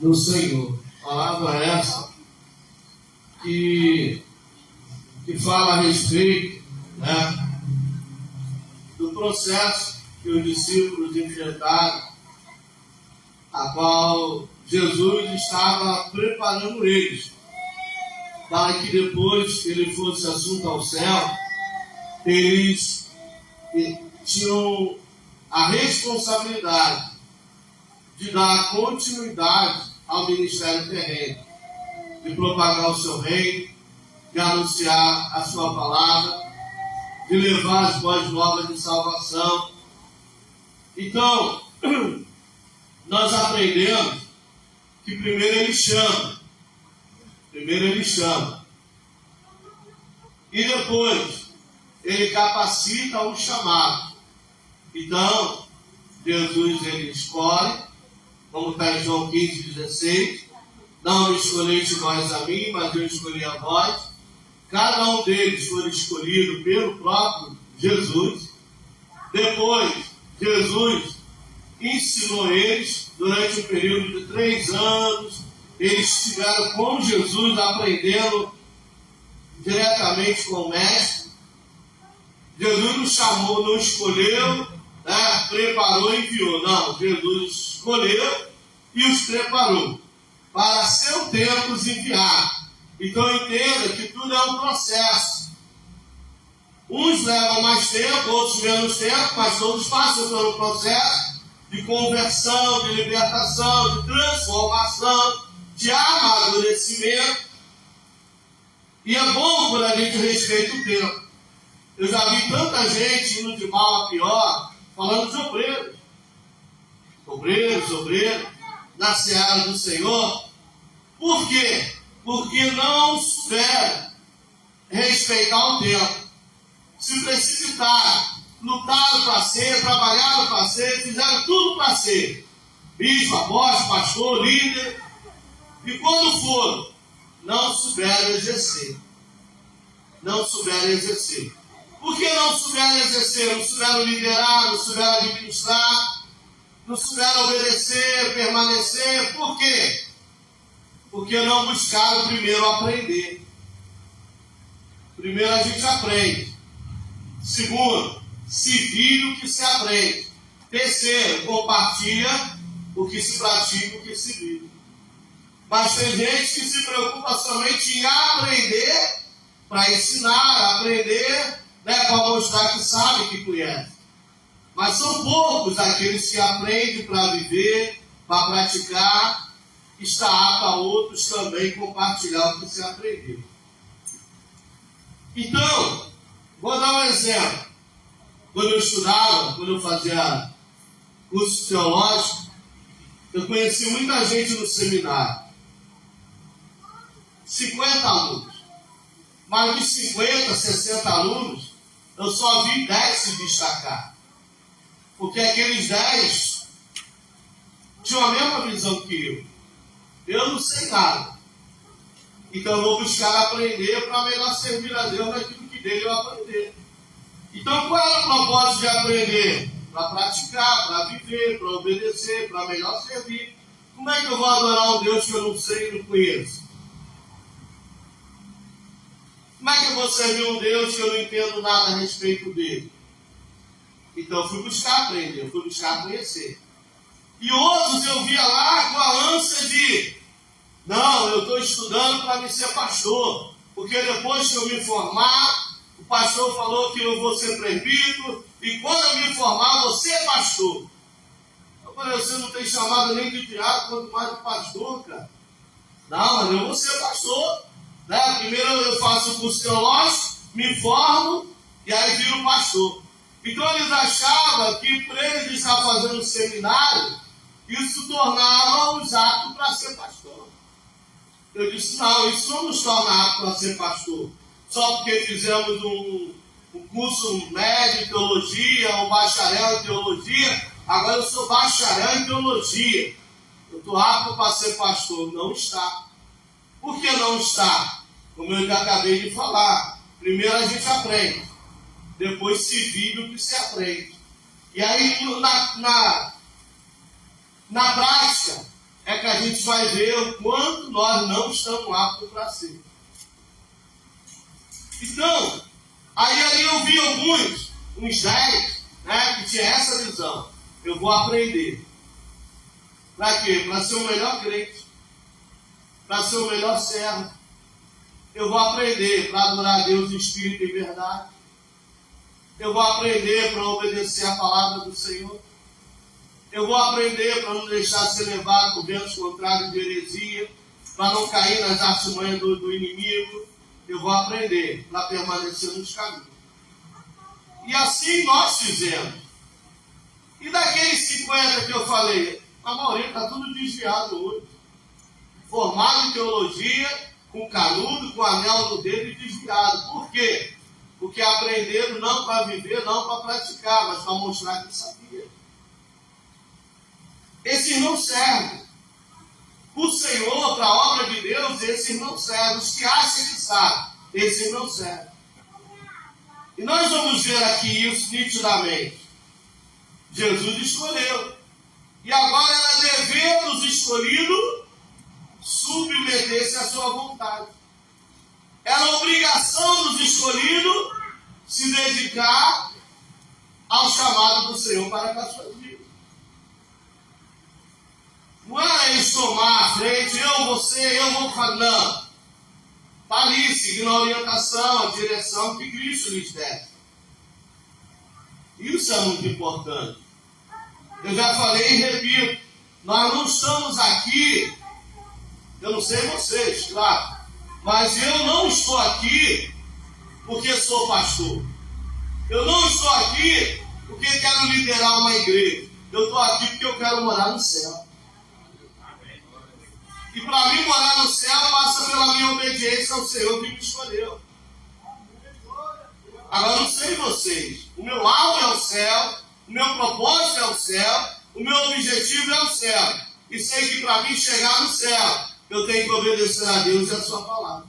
no Senhor. Palavra essa que fala a respeito, né, do processo que os discípulos enfrentaram, a qual Jesus estava preparando eles, para que depois que ele fosse assunto ao céu, eles tinham a responsabilidade de dar continuidade ao ministério terreno, de propagar o seu reino, de anunciar a sua palavra, de levar as boas novas de salvação. Então, nós aprendemos que primeiro ele chama, e depois ele capacita o chamado. Então, Jesus ele escolhe, como está em João 15:16, não me escolheste vós a mim, mas eu escolhi a vós. Cada um deles foi escolhido pelo próprio Jesus. Depois, Jesus ensinou eles durante um período de 3 anos. Eles estiveram com Jesus, aprendendo diretamente com o Mestre. Jesus não chamou, não escolheu, né, preparou e enviou. Não, Jesus escolheu e os preparou para seu tempo os enviar. Então entenda que tudo é um processo. Uns levam mais tempo, outros menos tempo, mas todos passam pelo processo de conversão, de libertação, de transformação, de amadurecimento. E é bom quando a gente respeita o tempo. Eu já vi tanta gente indo de mal a pior, falando de obreiros. Obreiros, na seara do Senhor. Por quê? Porque não souberam respeitar o tempo. Se precipitaram, lutaram para ser, trabalharam para ser, fizeram tudo para ser. Bispo, apóstolo, pastor, líder. E quando foram, não souberam exercer. Por que não souberam exercer? Não souberam liderar, não souberam administrar, não souberam obedecer, permanecer. Por quê? Porque não buscaram primeiro aprender. Primeiro a gente aprende. Segundo, se vive o que se aprende. Terceiro, compartilha o que se pratica, o que se vive. Mas tem gente que se preocupa somente em aprender, para ensinar, aprender, né, para mostrar que sabe, que conhece. Mas são poucos aqueles que aprendem para viver, para praticar. Está apto a outros também compartilhar o que se aprendeu. Então, vou dar um exemplo. Quando eu estudava, quando eu fazia curso teológico, eu conheci muita gente no seminário. 50 alunos. Mais de 50, 60 alunos, eu só vi 10 se destacar. Porque aqueles 10 tinham a mesma visão que eu. Eu não sei nada. Então eu vou buscar aprender para melhor servir a Deus naquilo que dele eu aprender. Então qual é o propósito de aprender? Para praticar, para viver, para obedecer, para melhor servir. Como é que eu vou adorar um Deus que eu não sei e não conheço? Como é que eu vou servir um Deus que eu não entendo nada a respeito dele? Então eu fui buscar aprender, eu fui buscar conhecer. E outros eu via lá com a ânsia de: não, eu estou estudando para me ser pastor, porque depois que eu me formar, o pastor falou que eu vou ser presbítero, e quando eu me formar, eu vou ser pastor. Eu falei: você não tem chamado nem de diácono, quanto mais de pastor, cara. Não, mas eu vou ser pastor. Né? Primeiro eu faço o curso teológico, me formo, e aí viro pastor. Então eles achavam que para eles estar fazendo um seminário, isso tornava-os aptos para ser pastor. Eu disse: não, isso não nos torna aptos para ser pastor. Só porque fizemos um curso médio em teologia, um bacharel em teologia, agora eu sou bacharel em teologia. Eu estou apto para ser pastor. Não está. Por que não está? Como eu já acabei de falar. Primeiro a gente aprende. Depois se vive o que se aprende. E aí na prática, é que a gente vai ver o quanto nós não estamos aptos para ser. Então, aí ali eu vi uns 10, né, que tinha essa visão. Eu vou aprender. Para quê? Para ser o melhor crente. Para ser o melhor servo. Eu vou aprender para adorar a Deus em espírito e verdade. Eu vou aprender para obedecer a palavra do Senhor. Eu vou aprender para não deixar ser levado por ventos contrários de heresia, para não cair nas artimanhas do inimigo. Eu vou aprender para permanecer nos caminhos. E assim nós fizemos. E daqueles 50 que eu falei, a maioria está tudo desviado hoje. Formado em teologia, com canudo, com anel no dedo e desviado. Por quê? Porque aprenderam não para viver, não para praticar, mas para mostrar que sabia. Esses não servem. O Senhor, para a obra de Deus, esses não servem. Os que acham que sabem, esses não servem. E nós vamos ver aqui isso nitidamente. Jesus escolheu. E agora era dever dos escolhidos submeter-se à sua vontade. Era obrigação dos escolhidos se dedicar ao chamado do Senhor para com as suas vidas. Não era eles tomar a frente, eu vou falar, não. Está ali, seguindo a orientação, a direção que Cristo lhes deve. Isso é muito importante. Eu já falei e repito, nós não estamos aqui, eu não sei vocês, claro, mas eu não estou aqui porque sou pastor. Eu não estou aqui porque quero liderar uma igreja. Eu estou aqui porque eu quero morar no céu. E para mim morar no céu passa pela minha obediência ao Senhor que me escolheu. Agora não sei vocês. O meu alvo é o céu, o meu propósito é o céu, o meu objetivo é o céu. E sei que para mim chegar no céu, eu tenho que obedecer a Deus e a sua palavra.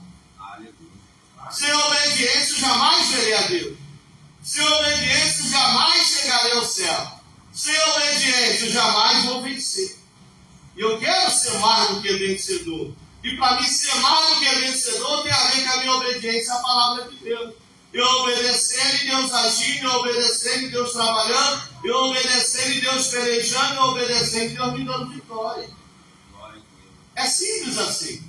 Sem obediência eu jamais verei a Deus. Sem obediência eu jamais chegarei ao céu. Sem obediência eu jamais vou vencer. E eu quero ser mais do que vencedor. E para mim ser mais do que vencedor tem a ver com a minha obediência à palavra de Deus. Eu obedecer e Deus agindo, eu obedecer e Deus trabalhando, eu obedecer e Deus pelejando, eu obedecer e Deus me dando vitória. É simples assim.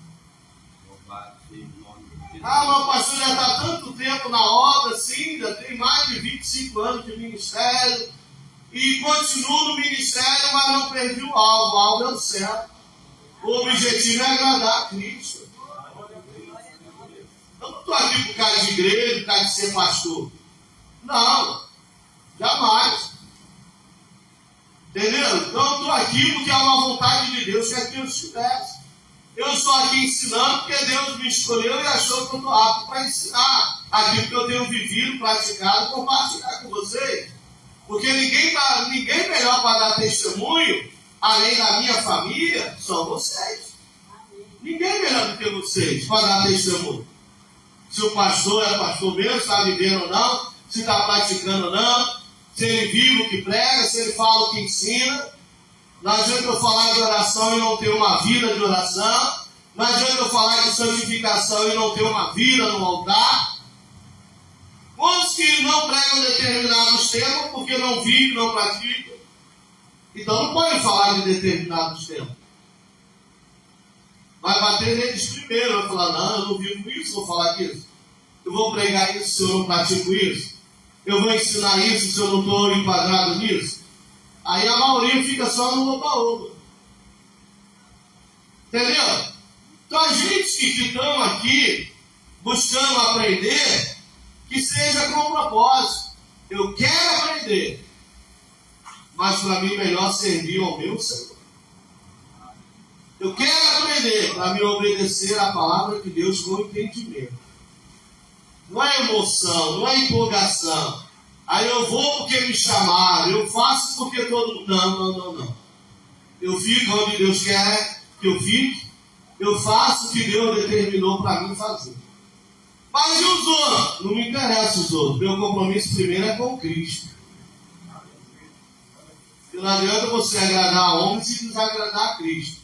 Ah, mas o pastor já está tanto tempo na obra, sim, já tem mais de 25 anos de ministério. E continuo no ministério, mas não perdi o alvo. O alvo é o céu. O objetivo é agradar a Cristo. Eu não estou aqui por causa de igreja, por causa de ser pastor. Não, jamais. Entendeu? Então eu estou aqui porque é uma vontade de Deus que aqui eu estivesse. Eu estou aqui ensinando porque Deus me escolheu e achou que eu estou apto para ensinar aquilo que eu tenho vivido, praticado, compartilhar com vocês. Porque ninguém melhor para dar testemunho, além da minha família, são vocês. Ninguém melhor do que vocês para dar testemunho. Se o pastor é pastor mesmo, está vivendo ou não, se está praticando ou não, se ele vive o que prega, se ele fala o que ensina. Não adianta eu falar de oração e não ter uma vida de oração. Não adianta eu falar de santificação e não ter uma vida no altar. Quantos que não pregam determinados temas porque não vivem, não praticam? Então não podem falar de determinados temas. Vai bater neles primeiro, vai falar, não, eu não vivo isso, vou falar disso. Eu vou pregar isso se eu não pratico isso. Eu vou ensinar isso se eu não estou enquadrado nisso. Aí a maioria fica só no oba-oba. Entendeu? Então a gente que estamos aqui buscando aprender, que seja com propósito. Eu quero aprender, mas para mim melhor servir ao meu Senhor. Eu quero aprender para me obedecer à palavra de Deus com entendimento. Não é emoção, não é empolgação. Aí eu vou porque me chamaram, eu faço porque todo mundo... Não. Eu fico onde Deus quer que eu fique, eu faço o que Deus determinou para mim fazer. Mas e os outros? Não me interessa os outros. Meu compromisso primeiro é com Cristo. Porque não adianta você agradar a homem se desagradar a Cristo.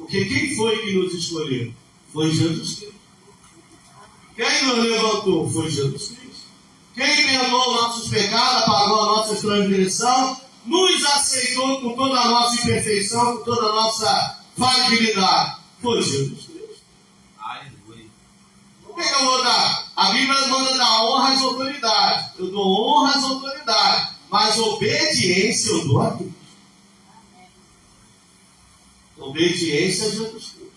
Porque quem foi que nos escolheu? Foi Jesus Cristo. Quem nos levantou? Foi Jesus Cristo. Quem perdoou nossos pecados, apagou a nossa transgressão, nos aceitou com toda a nossa imperfeição, com toda a nossa falhabilidade. Foi Jesus Cristo. Por que eu vou dar? A Bíblia manda dar honra às autoridades. Eu dou honra às autoridades. Mas obediência eu dou a Deus. Obediência a Jesus Cristo.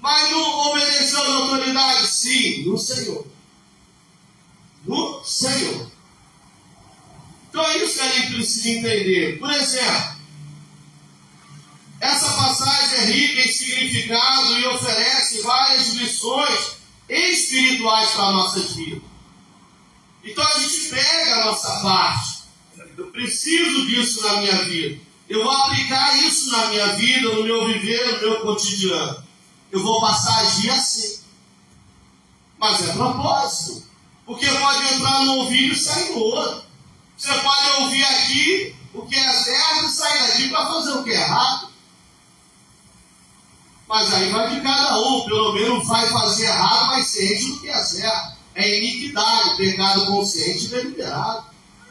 Mas não obedeceu às autoridades? Sim, no Senhor. No Senhor. Então é isso que a gente precisa entender. Por exemplo, essa passagem é rica em significado e oferece várias lições espirituais para a nossa vida. Então a gente pega a nossa parte. Eu preciso disso na minha vida. Eu vou aplicar isso na minha vida, no meu viver, no meu cotidiano. Eu vou passar a agir assim. Mas é propósito. Porque pode entrar no ouvido e sair no outro. Você pode ouvir aqui o que é certo e sair daqui para fazer o que é errado. Mas aí vai de cada um. Pelo menos vai fazer errado, mas ciente do que é certo. É iniquidade, pecado consciente e deliberado.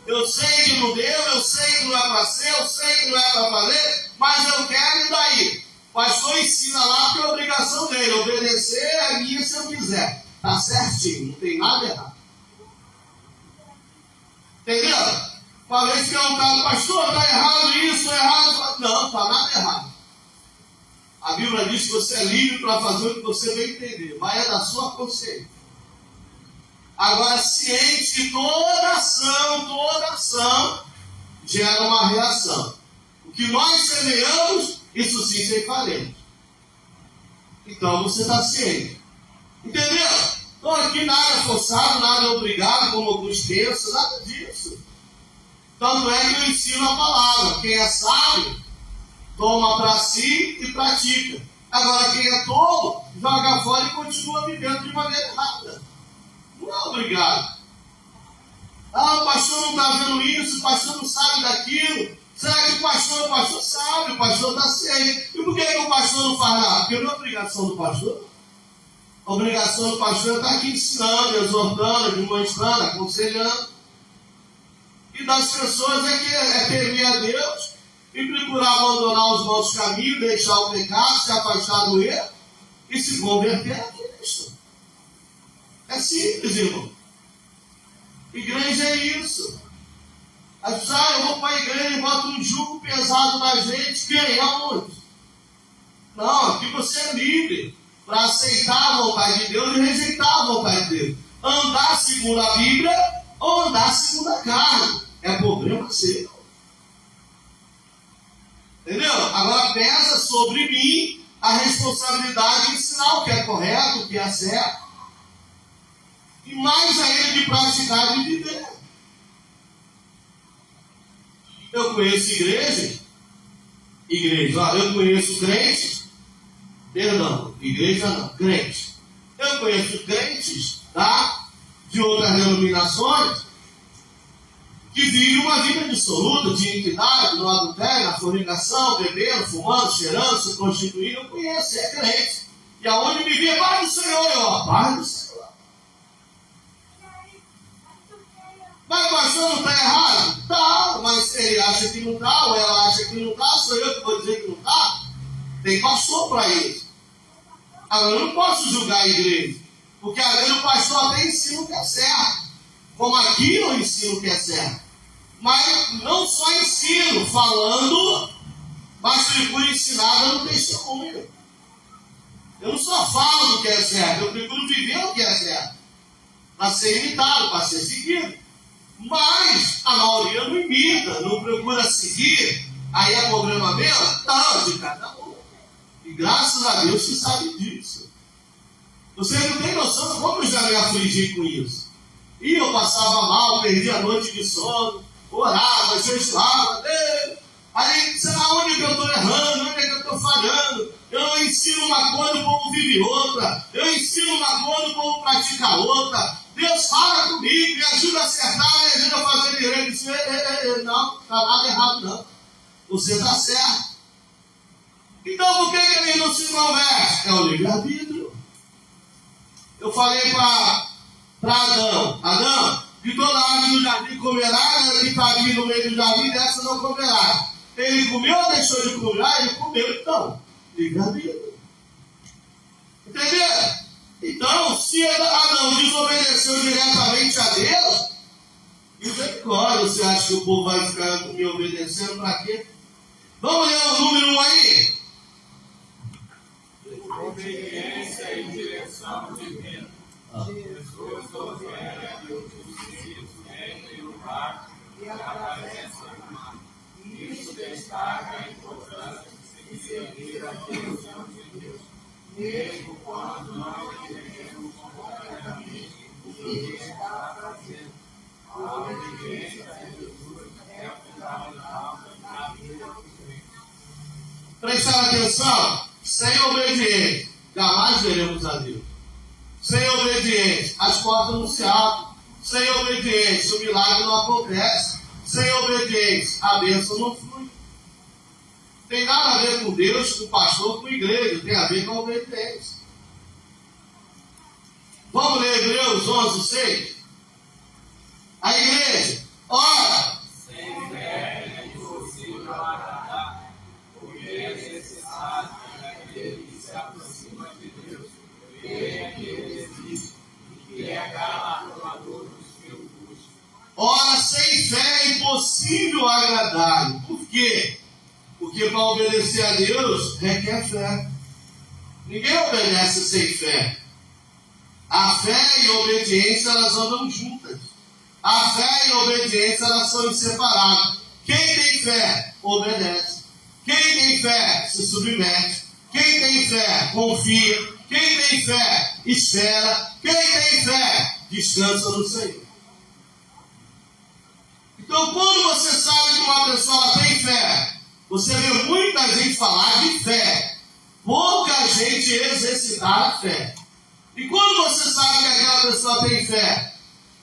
Eu sei que não devo, eu sei que não é para ser, eu sei que não é para fazer, mas eu quero e daí? O pastor ensina lá porque é obrigação dele. Obedecer é minha se eu quiser. Está certinho, não tem nada errado. Entendeu? Uma vez perguntado, pastor, está errado isso, está errado. Não, está nada errado. A Bíblia diz que você é livre para fazer o que você bem entender, mas é da sua consciência. Agora, ciente que toda ação gera uma reação. O que nós semeamos, isso sim ceifaremos. Então você está ciente. Entendeu? Então aqui nada é forçado, nada é obrigado, como alguns pensam, nada disso. Tanto é que eu ensino a palavra. Quem é sábio, toma para si e pratica. Agora quem é tolo, joga fora e continua vivendo de maneira errada. Não é obrigado. Ah, o pastor não está vendo isso, o pastor não sabe daquilo. Será que o pastor sabe, o pastor está ciente. E por que o pastor não faz nada? Porque não é obrigação do pastor. A obrigação do pastor é estar aqui ensinando, exortando, demonstrando, aconselhando. E das pessoas é temer a Deus e procurar abandonar os maus caminhos, deixar o pecado, se afastar do erro e se converter a Cristo. É simples, irmão. Igreja é isso. Aí diz, eu vou para a igreja e boto um jugo pesado na gente. Quem? Aonde? Não, aqui você é livre para aceitar a vontade de Deus e rejeitar a vontade de Deus. Andar segundo a Bíblia ou andar segundo a carne. É problema seu. Entendeu? Agora pesa sobre mim a responsabilidade de ensinar o que é correto, o que é certo. E mais ainda de praticar e viver. Eu conheço igreja, eu conheço crentes, igreja não, crentes. Eu conheço crentes, tá? De outras denominações, que vivem uma vida dissoluta, de iniquidade, no adultério, na fornicação, bebendo, fumando, cheirando, se prostituindo. Eu conheço, é crente. E aonde vivia, paz do Senhor, paz do Senhor. Mas o pastor não está errado? Tá, mas se ele acha que não está, ou ela acha que não está, sou eu que vou dizer que não está. Tem pastor para isso. Agora, eu não posso julgar a igreja, porque às vezes o pastor até ensina o que é certo, como aqui eu ensino o que é certo. Mas não só ensino falando, mas procuro ensinar dando testemunho. Eu não só falo do que é certo, eu procuro viver o que é certo, para ser imitado, para ser seguido. Mas a maioria não imita, não procura seguir. Aí é problema meu? Não, de cada um. E graças a Deus que sabe disso. Você não tem noção de como eu já me afligi com isso. E eu passava mal, perdia a noite de sono, orava, jejuava. Aí, será onde que eu estou errando? Onde é que eu estou falhando? Eu ensino uma coisa, o povo vive outra. Eu ensino uma coisa, o povo pratica outra. Deus fala comigo, me ajuda a acertar, me ajuda a fazer direito. Não, não está nada errado não. Você está certo. Então por que não se converte? É o livre-arbítrio. Eu falei para Adão, Adão, de toda a árvore do jardim comerá, que está ali no meio do jardim, dessa não comerá. Ele comeu ou deixou de comer? Ele comeu, então. Livre-arbítrio. Entendeu? Então, se Adão desobedeceu diretamente a Deus, misericórdia, você acha que o povo vai ficar me obedecendo para quê? Vamos ler o número 1 aí? Obediência e direção divina. Jesus opera e os discípulos em lugar e aparece. Isso destaca a importância de seguir a direção de Deus, mesmo quando nós entendemos completamente o que Ele está fazendo. A obediência a Jesus é fundamental na vida do crente. Prestar atenção, sem obediência, jamais veremos a Deus. Sem obediência, as portas não se abrem. Sem obediência, o milagre não acontece. Sem obediência, a bênção não flui. Tem nada a ver com Deus, com o pastor, com a igreja. Tem a ver com a obediência. Vamos ler Hebreus 11, 6. A igreja, ora. Sem fé é impossível agradar, porque é necessário que aquele que se aproxima de Deus creia que Ele existe e que é galardoador dos seus buscos. Ora, sem fé é impossível agradar-lhe. Por quê? Porque para obedecer a Deus requer fé. Ninguém obedece sem fé. A fé e a obediência, elas andam juntas. A fé e a obediência, elas são inseparadas. Quem tem fé, obedece. Quem tem fé, se submete. Quem tem fé, confia. Quem tem fé, espera. Quem tem fé, descansa no Senhor. Então, quando você sabe que uma pessoa tem fé, você vê muita gente falar de fé, pouca gente exercitar a fé. E quando você sabe que aquela pessoa tem fé,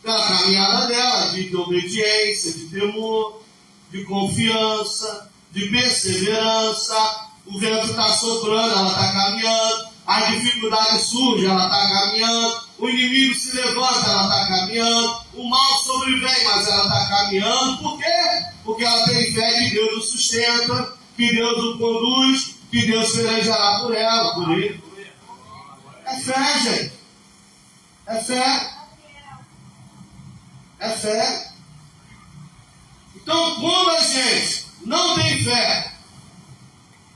pela caminhada dela, de obediência, de temor, de confiança, de perseverança, o vento está soprando, ela está caminhando, a dificuldade surge, ela está caminhando, o inimigo se levanta, ela está caminhando, o mal sobrevém, mas ela está caminhando. Por quê? Porque ela tem fé que Deus o sustenta, que Deus o conduz, que Deus pelejará por ela, por ele. É fé, gente. É fé. É fé. Então, quando a gente não tem fé,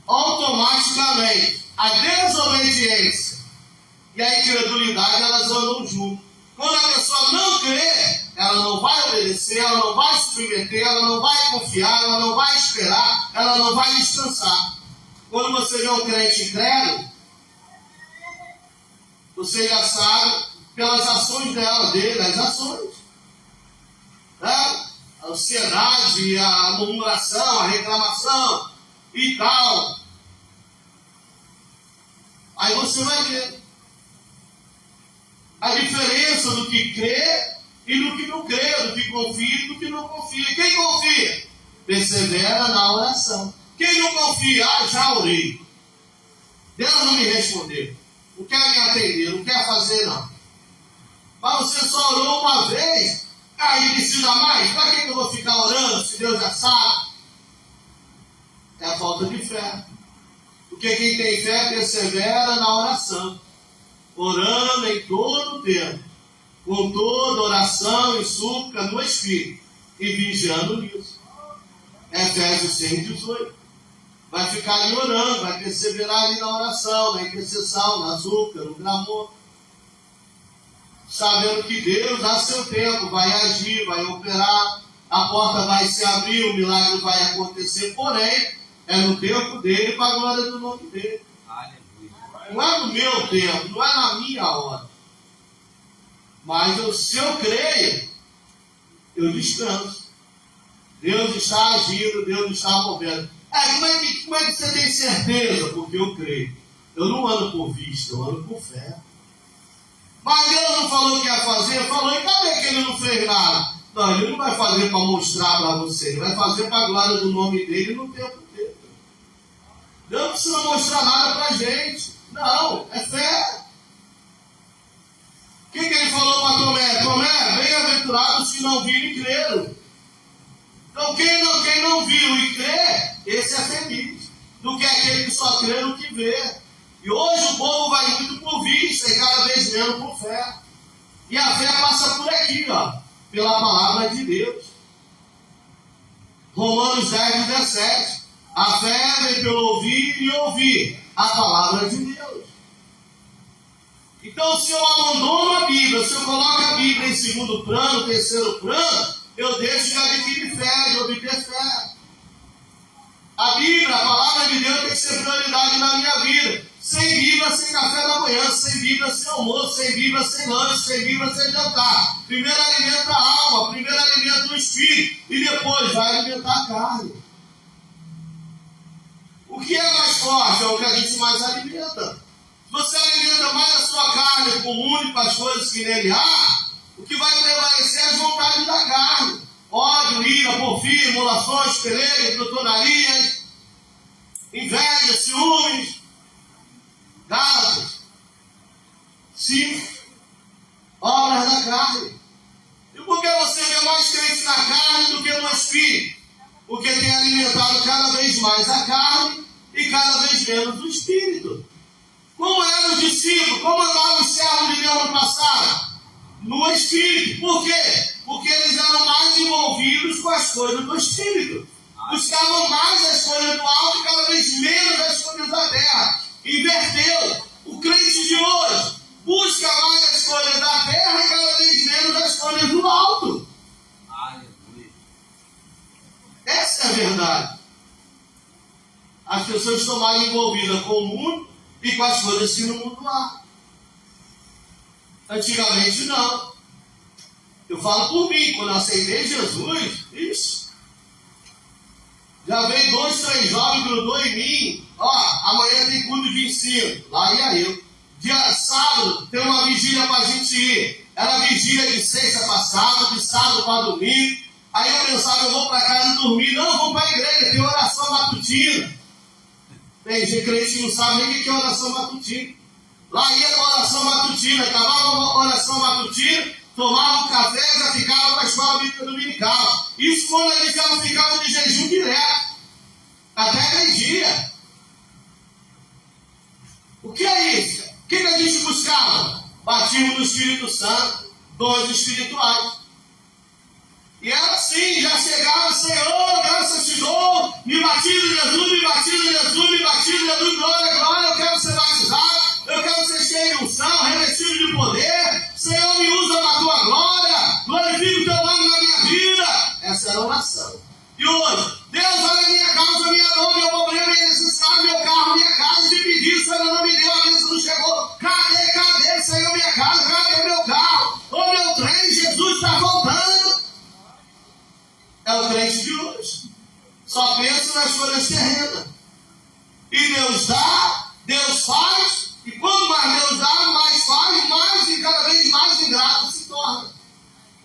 automaticamente a desobediência e a incredulidade, elas andam juntas. Quando a pessoa não crê, ela não vai obedecer, ela não vai se submeter, ela não vai confiar, ela não vai esperar, ela não vai descansar. Quando você vê um crente incrédulo, você já sabe pelas ações dele, as ações. Né? A ansiedade, a murmuração, a reclamação e tal. Aí você vai ver a diferença do que crê e do que não crê, do que confia e do que não confia. Quem confia? Persevera na oração. Quem não confia? Já orei. Deus não me respondeu. Não quer me atender, não quer fazer não. Mas você só orou uma vez, aí precisa mais. Para que eu vou ficar orando se Deus já sabe? É a falta de fé. Porque quem tem fé persevera na oração, orando em todo o tempo, com toda oração e súplica no Espírito, e vigiando nisso. Efésios 6,18. Vai ficar ali orando, vai perseverar ali na oração, na intercessão, na súplica, no clamor, sabendo que Deus, a seu tempo, vai agir, vai operar, a porta vai se abrir, o milagre vai acontecer, porém, é no tempo dele, para a glória do nome dele. Não é no meu tempo, não é na minha hora. Mas se eu creio, eu descanso. Deus está agindo, Deus está movendo. Como é que você tem certeza? Porque eu creio. Eu não ando por vista, eu ando por fé. Mas Deus não falou que ia fazer, falou, e cadê que ele não fez nada? Não, ele não vai fazer para mostrar para você, ele vai fazer para a glória do nome dele no tempo dele. Deus não precisa mostrar nada para a gente. Não, é fé. O que ele falou para Tomé? Tomé, bem-aventurados que não viram e creram. Então quem não viu e crê, esse é feliz. Do que aquele que só crê no que vê. E hoje o povo vai muito por vista e cada vez menos por fé. E a fé passa por aqui, ó, pela palavra de Deus. Romanos 10, 17. A fé vem pelo ouvir e ouvir a palavra de Deus. Então, se eu abandono a Bíblia, se eu coloco a Bíblia em segundo plano, terceiro plano, eu deixo de adquirir fé, de obter fé. A Bíblia, a palavra de Deus tem que ser prioridade na minha vida. Sem Bíblia, sem café da manhã, sem Bíblia, sem almoço, sem Bíblia, sem lanche, sem Bíblia, sem jantar. Primeiro alimenta a alma, primeiro alimenta o espírito e depois vai alimentar a carne. O que é mais forte é o que a gente mais alimenta. Se você alimenta mais a sua carne com únicas coisas que nele há, o que vai prevalecer é as vontades da carne. Ódio, ira, porfia, emulações, peleias, glutonarias, inveja, ciúmes, Gálatas 5, obras da carne. E por que você vê mais crente na carne do que no espírito? Porque tem alimentado cada vez mais a carne e cada vez menos o espírito. Como eram os discípulos, como andavam os servos de Deus no passado? No espírito. Por quê? Porque eles eram mais envolvidos com as coisas do espírito. Buscavam mais as coisas do alto e cada vez menos as coisas da terra. Inverteu. O crente de hoje busca mais as coisas da terra e cada vez menos as coisas do alto. Aleluia. Essa é a verdade. As pessoas estão mais envolvidas com o mundo e com as coisas que no mundo há. Antigamente não. Eu falo por mim, quando eu aceitei Jesus, isso. Já veio 2, 3 jovens, grudou em mim. Ó, amanhã tem culto de ensino. Lá ia eu. Dia sábado tem uma vigília para a gente ir. Era vigília de sexta para sábado, de sábado para domingo. Aí eu pensava, eu vou para casa dormir. Não, eu vou para a igreja, tem oração matutina. Tem gente crente que não sabe nem o que é oração matutina. Lá ia para a oração matutina, acabava a oração matutina, tomava um café e já ficava com a escola bíblica dominical. Isso quando a gente já não ficava de jejum direto. Até meio-dia. O que é isso? O que a gente buscava? Batismo do Espírito Santo, dons espirituais. E era assim, já chegava, Senhor, graças te dou, me batiza Jesus, me batiza Jesus, me batiza Jesus, glória, glória, eu quero ser batizado, eu quero ser cheio de unção, revestido de poder, Senhor, me usa para a tua glória, glorifica o teu nome na minha vida. Essa era a oração. E hoje, Deus, olha a minha causa, minha dor, meu problema, minha necessidade, meu carro, minha casa, te pedi, Senhor, não me deu, a bênção não chegou. Cadê, Senhor, minha casa, cadê meu carro? Ô meu trem, Jesus está voltando. É o crente de hoje. Só pensa nas coisas terrenas. E Deus dá, Deus faz, e quanto mais Deus dá, mais faz, mais e cada vez mais ingrato se torna.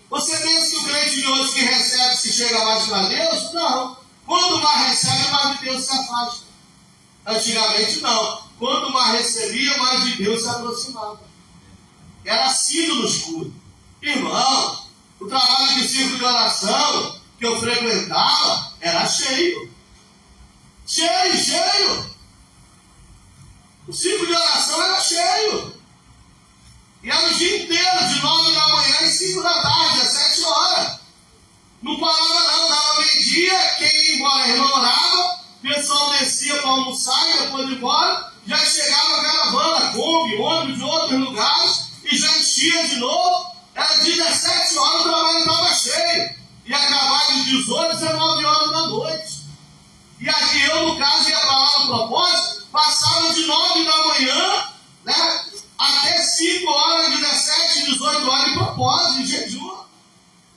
Você pensa que o crente de hoje que recebe se chega mais para Deus? Não. Quanto mais recebe, mais de Deus se afasta. Antigamente não. Quanto mais recebia, mais de Deus se aproximava. Era assíduo no escuro. Irmão, o trabalho de círculo de oração que eu frequentava era cheio. Cheio. O círculo de oração era cheio. E era o dia inteiro, de 9 da manhã e 5 da tarde, às 7 horas. Não parava não, dava meio-dia, quem ia embora, a irmã orava, o pessoal descia para almoçar e depois de embora, já chegava a caravana, Kombi, ônibus de outros lugares, e já enchia de novo. Era 17 horas, o trabalho estava cheio. E acabava de 18, 19 horas da noite. E aqui eu, no caso, ia para lá no propósito, passava de 9 da manhã, né, até 5 horas, 17, 18 horas de propósito, de jejum.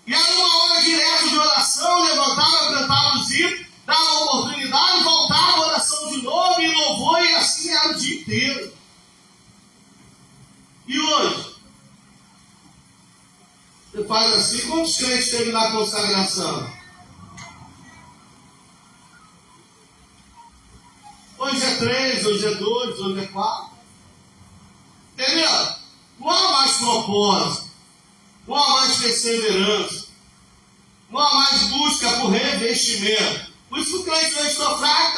E era uma hora direta de oração, levantava, cantava os hinos, dava oportunidade, voltava a oração de novo, e louvor, e assim era o dia inteiro. E hoje? Você faz assim, quantos crentes teve na consagração? Hoje é 3, hoje é 2, hoje é 4. Entendeu? Não há mais propósito, não há mais perseverança, não há mais busca por revestimento. Por isso que o crente hoje está fraco.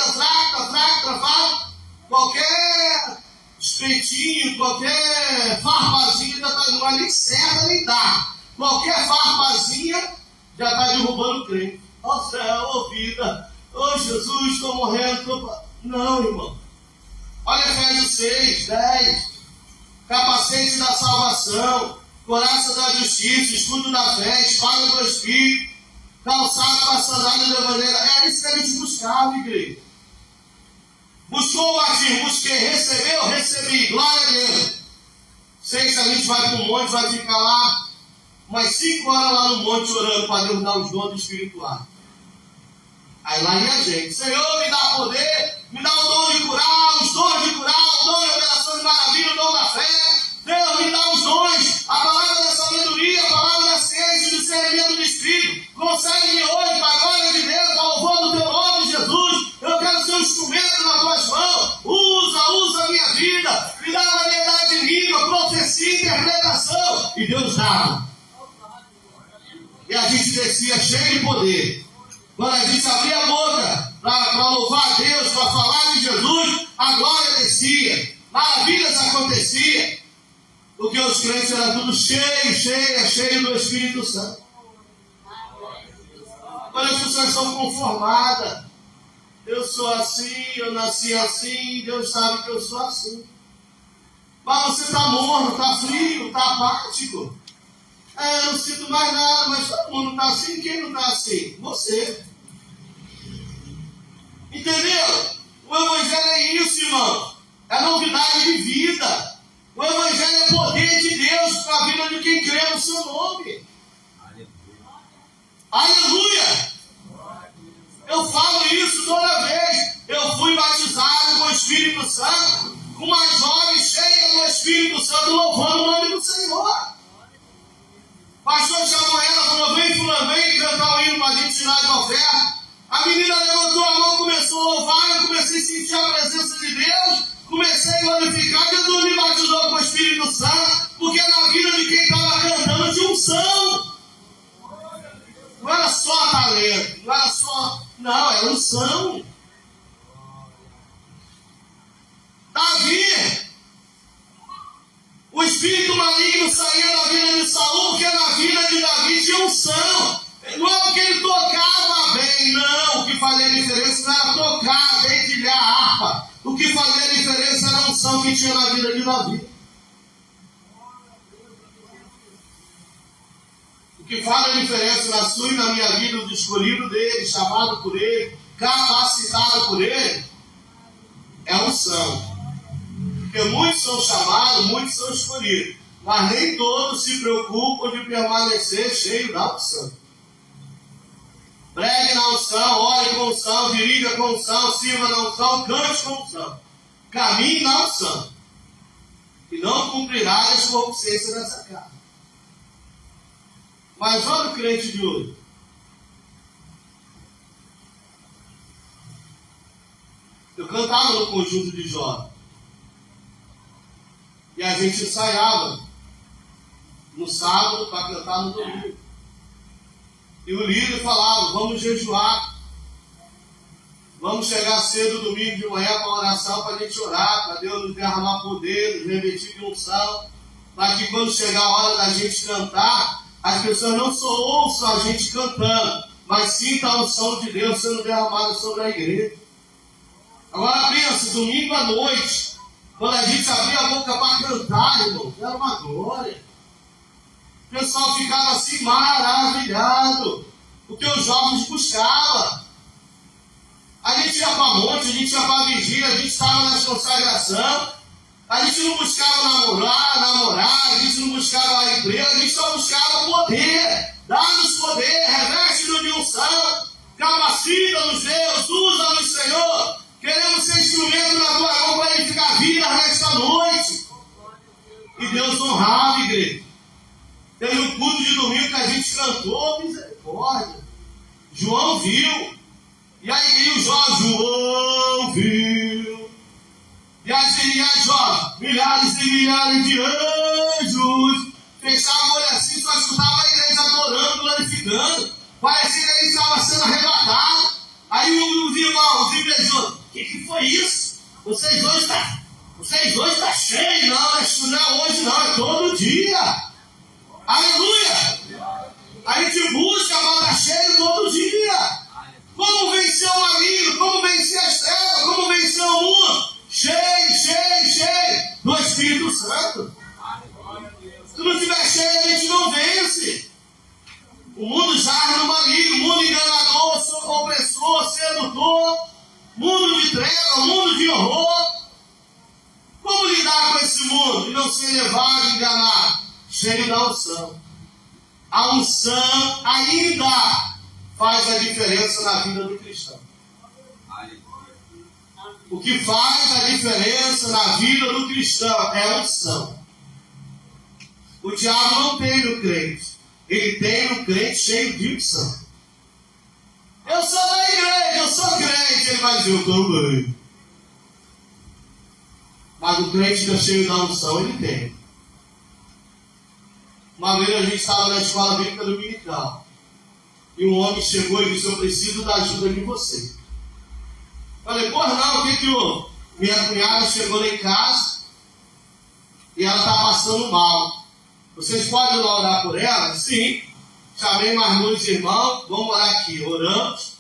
Qualquer espetinho, qualquer farpazinha já está, não vai nem certa nem dá. Qualquer farpazinha já está derrubando o crente. Ó céu, ó vida, ó Jesus, estou morrendo. Não, irmão. Olha Efésios 6, 10. Capacete da salvação, coraça da justiça, escudo da fé, espada do Espírito, calçado com a sandália do Evangelho. É isso que a gente buscava, igreja. Buscou o batismo, busquei, recebeu, recebi, glória a Deus. Sei que a gente vai para o monte, vai ficar lá umas 5 horas lá no monte orando para Deus dar os dons espirituais. Aí lá ia a gente, Senhor, me dá poder, me dá o dom de curar, os dons de curar, o dom de operação de maravilha, o dom da fé. Deus, me dá os dons, a palavra da sabedoria, a palavra da ciência, do discernimento do Espírito. Concede-me hoje, para a glória de Deus, para o louvor do teu nome, Jesus. Eu quero ser um instrumento nas tuas mãos. Usa a minha vida. Me dá variedade de língua, profecia, interpretação. E Deus dava. E a gente descia cheio de poder. Quando a gente abria a boca para louvar a Deus, para falar de Jesus, a glória descia, maravilhas aconteciam, porque os crentes eram tudo cheio do Espírito Santo. Quando as pessoas são conformadas, eu sou assim, eu nasci assim, Deus sabe que eu sou assim. Mas você está morno, está frio, está apático. Eu não sinto mais nada, mas todo mundo está assim. Quem não está assim? Você. Entendeu? O Evangelho é isso, irmão. É novidade de vida. O Evangelho é poder de Deus para a vida de quem crê no seu nome. Aleluia! Eu falo isso toda vez. Eu fui batizado com o Espírito Santo, com uma jovem cheia do Espírito Santo, louvando o nome do Senhor. Pastor chamou ela, falou, vem cantar o hino para a gente tirar de oferta. A menina levantou a mão, começou a louvar, eu comecei a sentir a presença de Deus, comecei a glorificar. Jesus me batizou com o Espírito Santo, porque na vida de quem estava cantando tinha unção. Não era só talento, não era só... Não, era unção. Davi, o espírito maligno saía da vida de Saul, porque na vida de Davi tinha unção. Não é porque ele tocava bem, não. O que fazia a diferença não era tocar, dedilhar a harpa. O que fazia a diferença era a unção que tinha na vida de Davi. O que faz a diferença na sua e na minha vida, o escolhido dele, chamado por ele, capacitado por ele, é a unção. Porque muitos são chamados, muitos são escolhidos, mas nem todos se preocupam de permanecer cheio da unção. Pregue na unção, ore com unção, dirija com unção, sirva na unção, cante com unção. Caminhe na unção. E não cumprirá as concupiscências dessa casa. Mas olha o crente de hoje. Eu cantava no conjunto de jovens. E a gente ensaiava no sábado para cantar no domingo. E o líder falava, vamos jejuar. Vamos chegar cedo domingo de manhã para a oração, para a gente orar, para Deus nos derramar poder, nos revestir de unção, para que quando chegar a hora da gente cantar, as pessoas não só ouçam a gente cantando, mas sintam a unção de Deus sendo derramada sobre a igreja. Agora pensa, domingo à noite, quando a gente abria a boca para cantar, irmão, era uma glória. O pessoal ficava assim maravilhado, porque os jovens buscavam. A gente ia para monte, a gente ia para vigília, a gente estava nas consagrações. A gente não buscava namorar, a gente não buscava emprego, a gente só buscava poder. Dá-nos poder, reveste-nos de unção, capacita-nos, Deus, usa-nos, Senhor. Queremos ser instrumento na tua mão para edificar vida nesta noite. E Deus honrava a igreja. Teve um culto de domingo que a gente cantou, misericórdia. João viu. E aí o João viu milhares, ó, milhares e milhares de anjos. Fechava o olho assim, só escutava a igreja adorando, glorificando. Parecia que ele estava sendo arrebatado. Aí os irmãos, os invejosos, o que foi isso? Vocês hoje estão cheios. Não é hoje não, é todo dia. Aleluia! A gente busca, mas está cheio todo dia. Como vencer o maligno, como vencer as trevas, como vencer o mundo? Cheio do Espírito Santo. Se não estiver cheio, a gente não vence. O mundo jaz no maligno, mundo enganador, opressor, sedutor, mundo de treva, mundo de horror. Como lidar com esse mundo e não ser levado e enganado? Cheio da unção. A unção ainda faz a diferença na vida do cristão. O que faz a diferença na vida do cristão é a unção. O diabo não tem no crente. Ele tem no crente cheio de unção. Eu sou da igreja, eu sou crente. Ele vai dizer, eu também. Mas o crente que é cheio da unção, ele tem. Uma vez a gente estava na escola bíblica dominical. E um homem chegou e disse, eu preciso da ajuda de você. Falei, porra não, o que houve? Minha cunhada chegou lá em casa e ela está passando mal. Vocês podem lá orar por ela? Sim. Chamei mais muitos irmãos, vamos orar aqui. Oramos.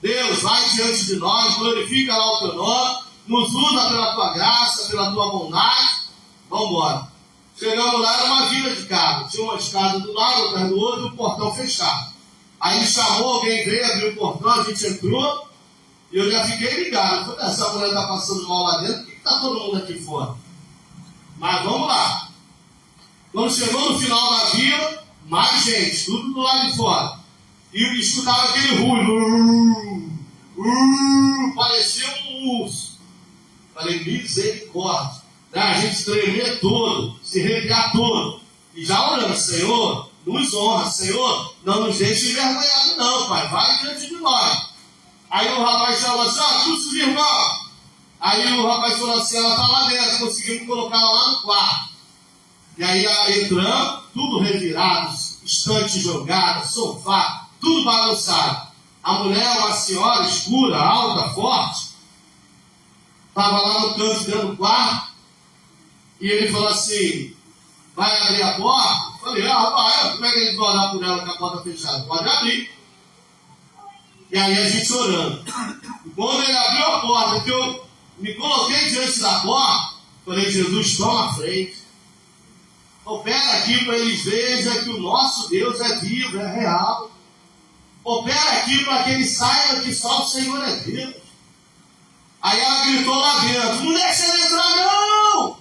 Deus, vai diante de nós, glorifica lá o teu nome, nos usa pela tua graça, pela tua bondade. Vamos embora. Chegamos lá, era uma vila de carro. Tinha uma escada do lado, outra do outro, e o portão fechado. Aí ele chamou, alguém veio, abriu o portão, a gente entrou, e eu já fiquei ligado. Eu falei, essa mulher está passando mal lá dentro, por que está todo mundo aqui fora? Mas vamos lá. Quando chegou no final da vila, mais gente, tudo do lado de fora. E eu escutava aquele ruído. Parecia um urso. Falei, misericórdia. A gente tremer todo, se arrepiar todo. E já orando, Senhor, nos honra, Senhor, não nos deixe envergonhados não, Pai, vai diante de nós. Aí o rapaz falou assim, todos irmãos. Aí o rapaz falou assim, ela está lá dentro, conseguimos colocar ela lá no quarto. E aí entramos, tudo revirado, estante jogada, sofá, tudo bagunçado. A mulher, uma senhora escura, alta, forte, estava lá no canto dentro do quarto. E ele falou assim, vai abrir a porta? Eu falei, vai, como é que a gente vai orar por ela com a porta fechada? Pode abrir. E aí a gente orando. E quando ele abriu a porta, que eu me coloquei diante da porta, falei, Jesus, toma a frente. Opera aqui para eles vejam que o nosso Deus é vivo, é real. Opera aqui para que eles saibam que só o Senhor é Deus. Aí ela gritou lá dentro, não deixa ele entrar não!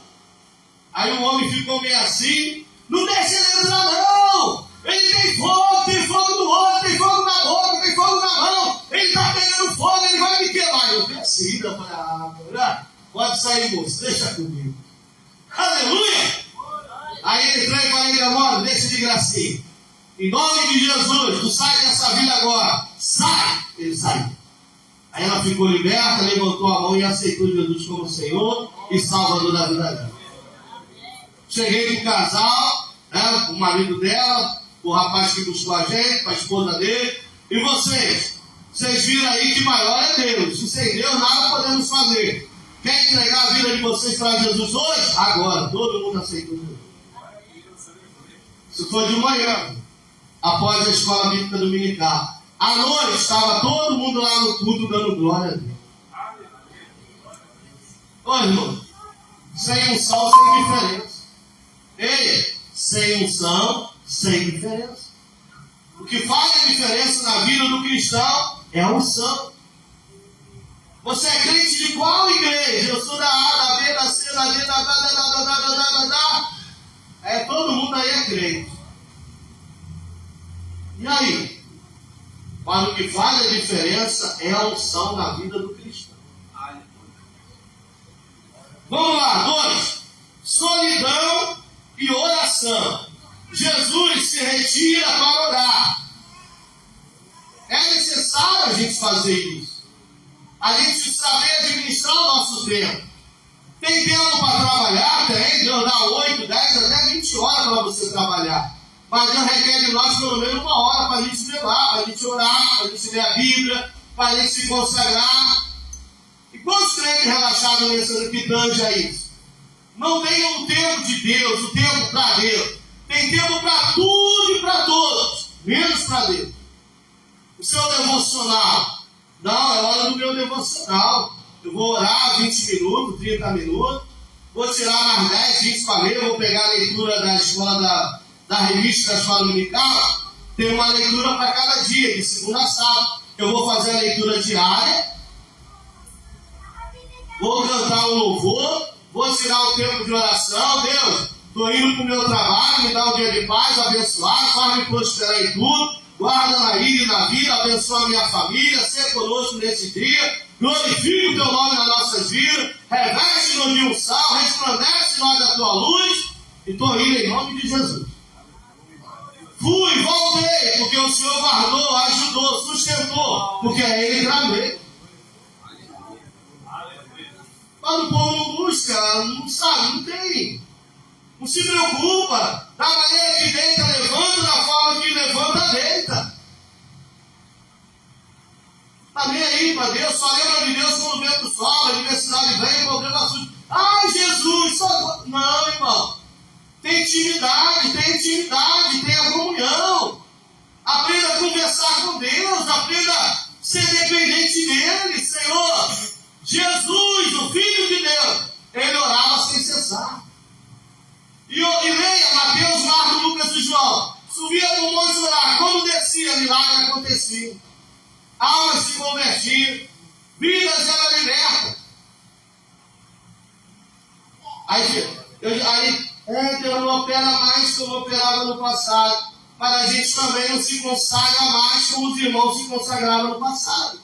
Aí o homem ficou meio assim, não deixa ele entrar não! Ele tem fogo no olho, tem fogo na boca, tem fogo na mão, ele está pegando fogo, ele vai me queimar. Eu pensei, eu falei, pode sair moço, deixa comigo. Aleluia! Aí ele entrou e falei, amor, deixa de gracinha. Em nome de Jesus, tu sai dessa vida agora. Sai! Ele saiu. Aí ela ficou liberta, levantou a mão e aceitou Jesus como Senhor e Salvador da vida dela. Cheguei com o casal, né, o marido dela, o rapaz que buscou a gente, a esposa dele. E vocês viram aí que maior é Deus. E sem Deus nada podemos fazer. Quer entregar a vida de vocês para Jesus hoje? Agora, todo mundo aceitou Jesus. Isso foi de manhã, após a escola bíblica dominical. À noite estava todo mundo lá no culto dando glória a Deus. Ô irmão, sem unção, sem diferença. Ei, sem unção, sem diferença. O que faz a diferença na vida do cristão é a unção. Você é crente de qual igreja? Eu sou da A, da B, da C, da D, da. Todo mundo aí é crente. E aí? Mas o que faz a diferença é a unção na vida do cristão. Vamos lá, 2. Solidão e oração. Jesus se retira para orar. É necessário a gente fazer isso. A gente saber administrar o nosso tempo. Tem tempo para trabalhar? Tem. Deus dá 8, 10, até 20 horas para você trabalhar. Mas Deus requer de nós pelo menos 1 hora para a gente velar, para a gente orar, para a gente ler a Bíblia, para a gente se consagrar. E quantos crentes relaxados nesse ano que tange a isso? Não tem o tempo de Deus, o tempo para Deus. Tem tempo para tudo e para todos, menos para Deus. O seu devocional. Não, é hora do meu devocional. Eu vou orar 20 minutos, 30 minutos. Vou tirar mais 10, 20 para ler. Vou pegar a leitura da escola da revista da escola dominical. Tem uma leitura para cada dia, de segunda a sábado. Eu vou fazer a leitura diária. Vou cantar um louvor. Vou tirar o tempo de oração. Deus, estou indo para o meu trabalho. Me dá um dia de paz, abençoado. Faz-me prosperar em tudo. Guarda na ida e na vida. Abençoa a minha família. Seja conosco nesse dia. Glorifica o teu nome nas nossas vidas. Reveste-nos de unção. Resplandece nós da tua luz. E estou indo em nome de Jesus. Fui, voltei, porque o Senhor guardou, ajudou, sustentou, porque é Ele que tramei. Mas o povo não busca, não sabe, não tem. Não se preocupa. Da maneira que deita, levanta, da forma que levanta, deita. Está nem aí para Deus, só lembra de Deus quando o vento sobe, a adversidade vem, o problema surge. Ai, Jesus, só... Não, irmão. Tem intimidade, tem a comunhão. Aprenda a conversar com Deus, aprenda a ser dependente dEle. Senhor, Jesus, o Filho de Deus, Ele orava sem cessar. E leia Mateus, Marcos, Lucas e João. Subia para o monte orar, quando descia, milagre acontecia. Almas se convertiam, vidas eram libertas. Aí Deus não opera mais como operava no passado. Mas a gente também não se consagra mais como os irmãos se consagravam no passado.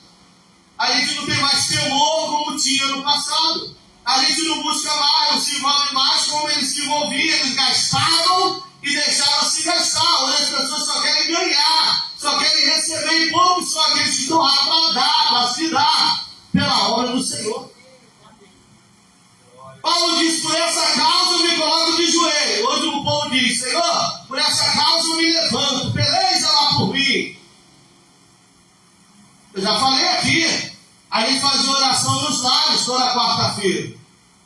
A gente não tem mais temor como tinha no passado. A gente não busca mais, não se envolve mais como eles se envolviam. Eles gastavam e deixaram se gastar. Hoje as pessoas só querem ganhar, só querem receber em pouco, só aqueles que estão lá para dar, para se dar pela obra do Senhor. Paulo diz, por essa causa eu me coloco de joelho. Hoje o povo diz, Senhor, por essa causa eu me levanto, peleja lá por mim. Eu já falei aqui, a gente fazia oração nos lares toda quarta-feira,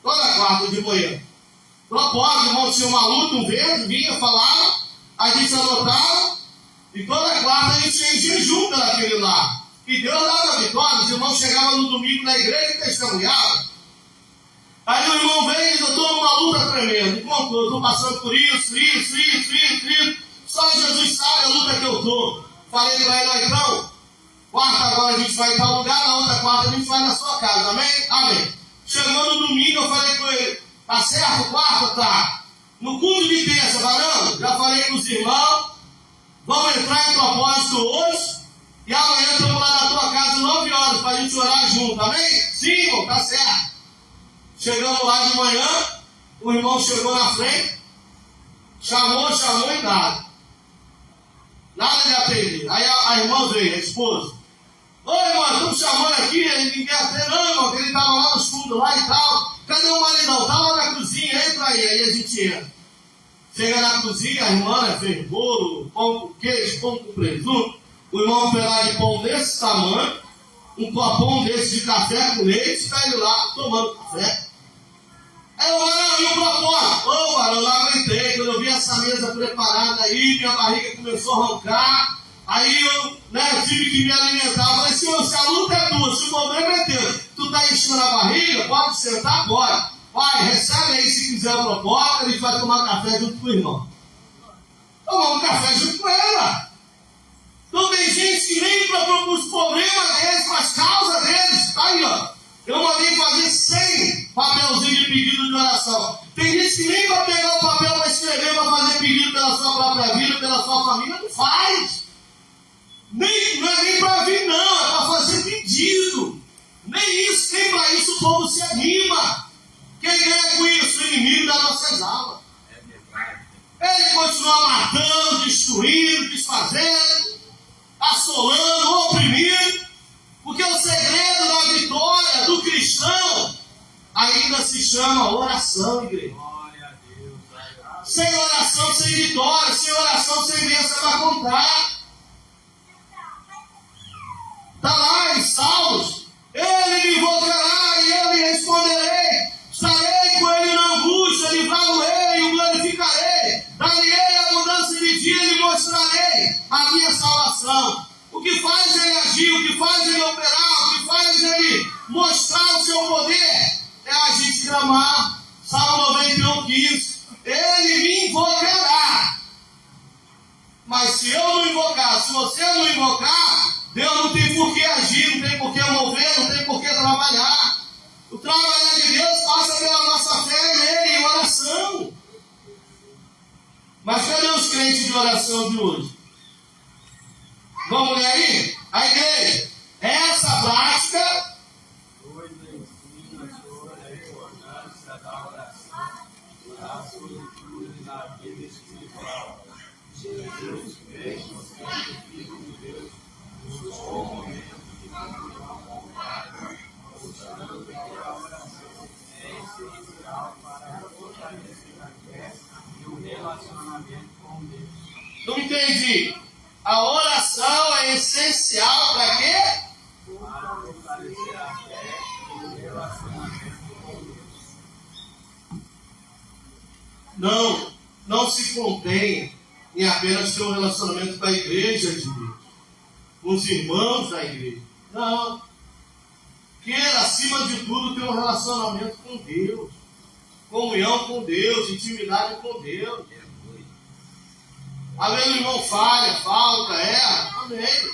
toda quarta de manhã. Propósito, irmão, tinha uma luta, um vento, vinha, falava, a gente anotava, e toda quarta a gente ia em jejum daquele lá. E Deus dava vitória, os irmãos chegavam no domingo na igreja e testemunhavam. Aí o irmão veio e diz, eu estou numa luta tremenda. E contou, eu estou passando por isso. Só Jesus sabe a luta que eu estou. Falei para ele, então, quarta agora a gente vai em tal lugar, na outra quarta a gente vai na sua casa, amém? Amém. Chegou no domingo, eu falei com ele, tá certo? Quarta, tá. No culto de terça, varão, já falei com os irmãos, vamos entrar em propósito hoje, e amanhã estamos lá na tua casa 9 horas para a gente orar junto, amém? Sim, irmão, tá certo. Chegamos lá de manhã, o irmão chegou na frente, chamou e nada. Nada de atender. Aí a irmã veio, a esposa. Oi, irmão, estamos chamando aqui, ninguém atende. Não, irmão, que ele estava lá nos fundos, lá e tal. Cadê o maridão? Está lá na cozinha, entra aí. Aí a gente entra. Chega na cozinha, a irmã fez bolo, pão com queijo, pão com presunto. O irmão um pedaço de pão desse tamanho, um copão desse de café com leite, está ele lá tomando café. Aí eu olhei o propósito. Ô, varão, eu não aguentei. Quando eu vi essa mesa preparada aí, minha barriga começou a roncar. Aí eu tive que me alimentar. Eu falei, Senhor, se a luta é tua, se o problema é teu, tu está enchendo a barriga, pode sentar, pode. Vai, recebe aí se quiser o propósito, a gente vai tomar café junto com o irmão. Tomamos café junto com ela. Então tem gente que nem preocupa os problemas deles, com as causas deles. Está aí, ó. Eu mandei fazer 100 papelzinhos de pedido de oração. Tem gente que nem para pegar o papel para escrever, para fazer pedido pela sua própria vida, pela sua família, não faz. Não é nem para vir, não, é para fazer pedido. Nem isso, nem para isso o povo se anima. Quem ganha com isso? O inimigo das nossas almas. Ele continua matando, destruindo, desfazendo, assolando, oprimindo. Porque o segredo da vitória do cristão ainda se chama oração, igreja. Glória a Deus. Sem oração, sem vitória, sem oração, sem bênção para contar. Está lá em Salmos, ele me invocará e eu lhe responderei. Estarei com ele na angústia, livrá-lo-ei e o glorificarei. Dar-lhe-ei abundância de dia e lhe mostrarei a minha salvação. O que faz ele agir, o que faz ele operar, o que faz ele mostrar o seu poder é a gente clamar. Salmo 91:15. Ele me invocará. Mas se eu não invocar, se você não invocar, Deus não tem por que agir, não tem por que mover, não tem por que trabalhar. O trabalhar de Deus passa pela nossa fé nele, em oração. Mas cadê os crentes de oração de hoje? Vamos ler aí? A igreja. Essa prática Hoje ensina sobre a importância da oração, da solitude na vida espiritual. Jesus mesmo sendo Filho de Deus, buscou um momento de comunhão com o Pai, mostrando que a oração é essencial para fortalecer a fé e o relacionamento com Deus. Não entendi. A oração é essencial para quê? Para fortalecer a fé e o relacionamento com Deus. Não se contém em apenas ter um relacionamento com a igreja de Deus, com os irmãos da igreja. Não. Queira, acima de tudo, ter um relacionamento com Deus, comunhão com Deus, intimidade com Deus. Às vezes o irmão falta, erra, amém.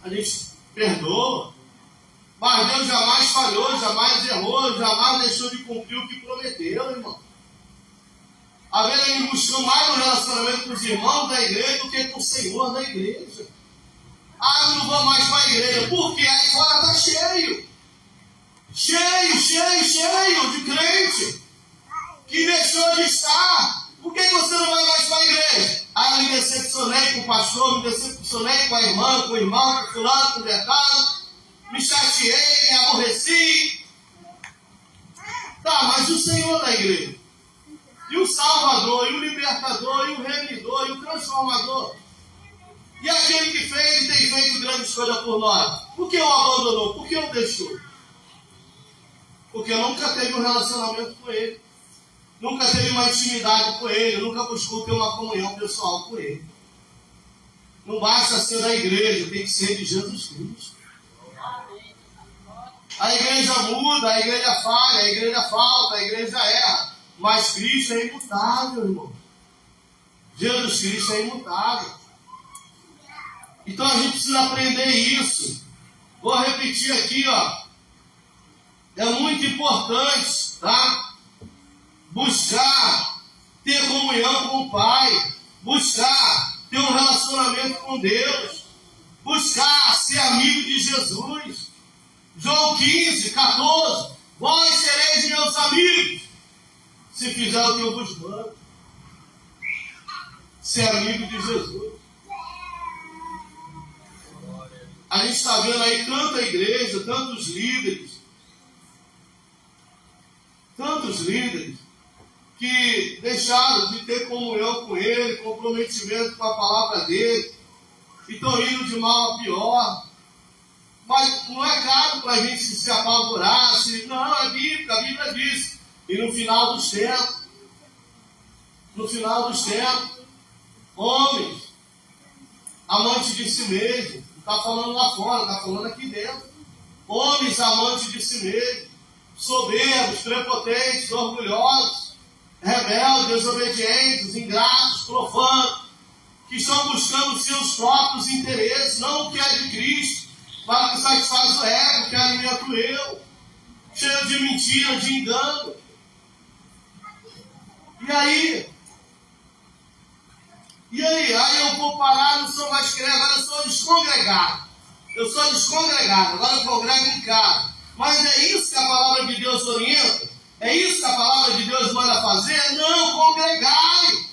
A gente perdoa. Mas Deus jamais falhou, jamais errou, jamais deixou de cumprir o que prometeu, irmão. Às vezes ele buscou mais um relacionamento com os irmãos da igreja do que com o Senhor da igreja. Ah, eu não vou mais para a igreja. Por quê? Aí fora está cheio. Cheio de crente que deixou de estar. Por que você não vai mais para a igreja? Ah, eu me decepcionei com o pastor, me decepcionei com a irmã, com o irmão, com o fulano, com o decano, me chateei, me aborreci. Tá, mas o Senhor da igreja, e o Salvador, e o Libertador, e o Remidor, e o Transformador, e aquele que fez e tem feito grandes coisas por nós, por que o abandonou? Por que o deixou? Porque nunca teve um relacionamento com ele. Nunca teve uma intimidade com ele, nunca buscou ter uma comunhão pessoal com ele. Não basta ser da igreja, tem que ser de Jesus Cristo. A igreja muda, a igreja falha, a igreja falta, a igreja erra. Mas Cristo é imutável, irmão. Jesus Cristo é imutável. Então a gente precisa aprender isso. Vou repetir aqui, ó. É muito importante, tá? Buscar ter comunhão com o Pai, buscar ter um relacionamento com Deus, buscar ser amigo de Jesus. João 15:14, vós sereis meus amigos, se fizer o que eu vos mando. Ser amigo de Jesus. A gente está vendo aí tanta igreja, tantos líderes que deixaram de ter comunhão com ele, comprometimento com a palavra dele, e estão indo de mal a pior. Mas não é caro para a gente se apavorar, não, é bíblico, a Bíblia diz. E no final dos tempos, homens, amantes de si mesmo, não está falando lá fora, está falando aqui dentro. Homens amantes de si mesmo, soberbos, prepotentes, orgulhosos, rebeldes, desobedientes, ingratos, profanos, que estão buscando seus próprios interesses, não o que é de Cristo, mas o que satisfaz o ego, que alimenta o eu, cheio de mentira, de engano. E aí? Aí eu vou parar, não sou mais crente, agora eu sou descongregado. Agora eu congrego em casa. Mas é isso que a palavra de Deus orienta? É isso que a palavra de Deus manda fazer? Não, congregai.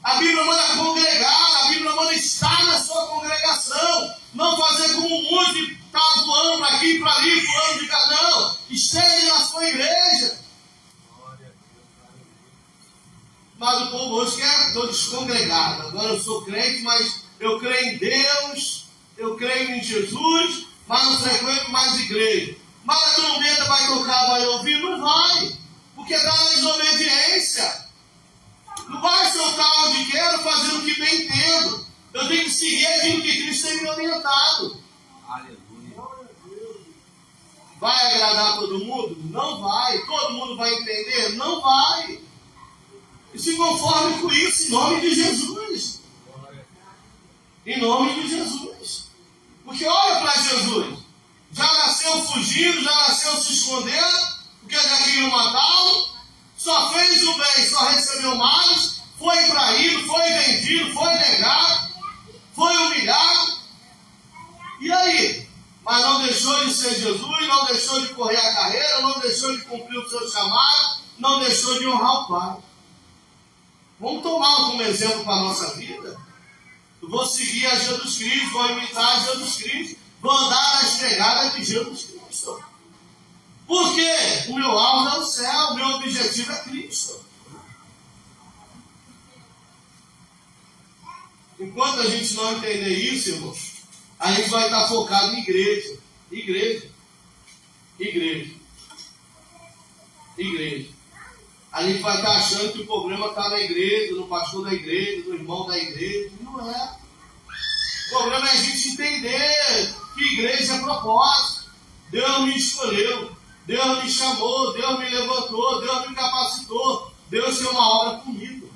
A Bíblia manda congregar, a Bíblia manda estar na sua congregação. Não fazer como muitos que estão voando para aqui e para ali, voando de cada. Não, esteja na sua igreja. Mas o povo hoje quer, estou descongregado. Agora eu sou crente, mas eu creio em Deus, eu creio em Jesus, mas não frequento mais igreja. Mas a trombeta vai tocar, vai ouvir? Não vai, porque está na desobediência. Não vai soltar onde quero, fazendo o que bem entendo. Eu tenho que seguir aquilo que Cristo tem me orientado. Aleluia. Vai agradar todo mundo? Não vai. Todo mundo vai entender? Não vai. E se conforme com isso, em nome de Jesus. Em nome de Jesus. Porque olha para Jesus. Já nasceu fugindo, já nasceu se escondendo, porque já queriam matá-lo. Só fez o bem, só recebeu males. Foi traído, foi vendido, foi negado, foi humilhado. E aí? Mas não deixou de ser Jesus, não deixou de correr a carreira, não deixou de cumprir o seu chamado, não deixou de honrar o Pai. Vamos tomá-lo como exemplo para a nossa vida. Eu vou seguir a Jesus Cristo, vou imitar a Jesus Cristo, vou andar nas pegadas de Jesus Cristo. Por quê? O meu alvo é o céu, o meu objetivo é Cristo. Enquanto a gente não entender isso, irmãos, a gente vai estar focado em igreja. Igreja. Igreja. Igreja. A gente vai estar achando que o problema está na igreja, no pastor da igreja, no irmão da igreja. Não é. O problema é a gente entender que igreja é propósito. Deus me escolheu, Deus me chamou, Deus me levantou, Deus me capacitou. Deus tem uma obra comigo.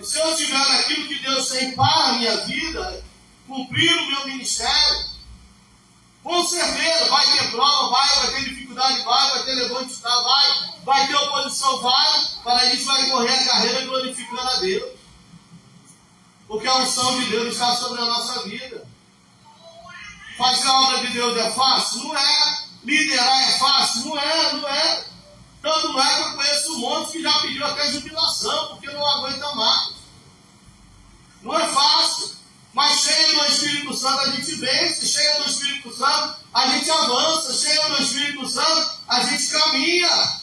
E se eu tiver aquilo que Deus tem para a minha vida, cumprir o meu ministério, com certeza vai ter prova, vai ter dificuldade, vai ter levante, vai ter oposição, para a gente vai correr a carreira glorificando a Deus. Porque a unção de Deus está sobre a nossa vida. Fazer a obra de Deus é fácil? Não é. Liderar é fácil? Não é. Tanto não é que eu conheço um monte que já pediu até jubilação, porque não aguenta mais. Não é fácil. Mas cheio do Espírito Santo a gente vence, cheio do Espírito Santo a gente avança, cheio do Espírito Santo a gente caminha.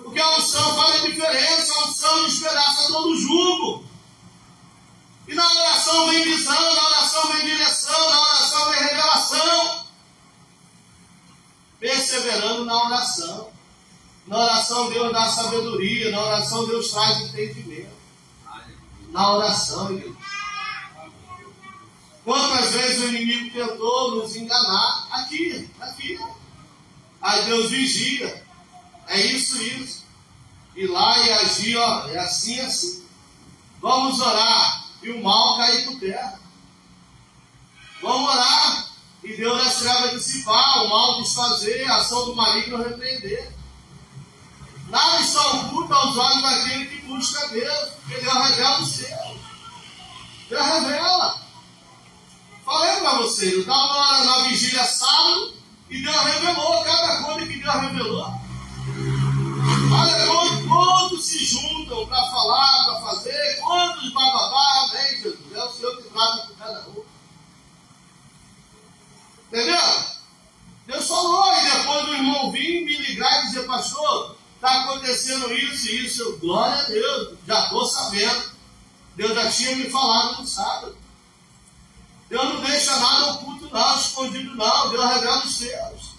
Porque a unção faz a diferença, a unção despedaça todo jugo. E na oração vem visão, na oração vem direção, na oração vem revelação. Perseverando na oração. Na oração Deus dá sabedoria, na oração Deus traz entendimento. Na oração, igreja. Quantas vezes o inimigo tentou nos enganar? Aqui. Aí Deus vigia. É isso. Ir lá e agir, ó, é assim. Vamos orar. E o mal cair por terra. Vamos orar. E Deus das trevas dissipar, o mal desfazer, a ação do maligno repreender. Nada está oculto aos olhos daquele que busca Deus, porque Deus revela o céu. Deus revela. Falei para vocês, eu estava na vigília sábado e Deus revelou cada coisa que Deus revelou. Olha quantos se juntam para falar, para fazer, quantos bababá, amém, Jesus? É o Senhor que trata por cada um. Entendeu? Deus falou, e depois o irmão vir me ligar e dizer, pastor, está acontecendo isso e isso. Eu, glória a Deus, já estou sabendo. Deus já tinha me falado no sábado. Deus não deixa nada oculto não, escondido não. Deus revela os seus.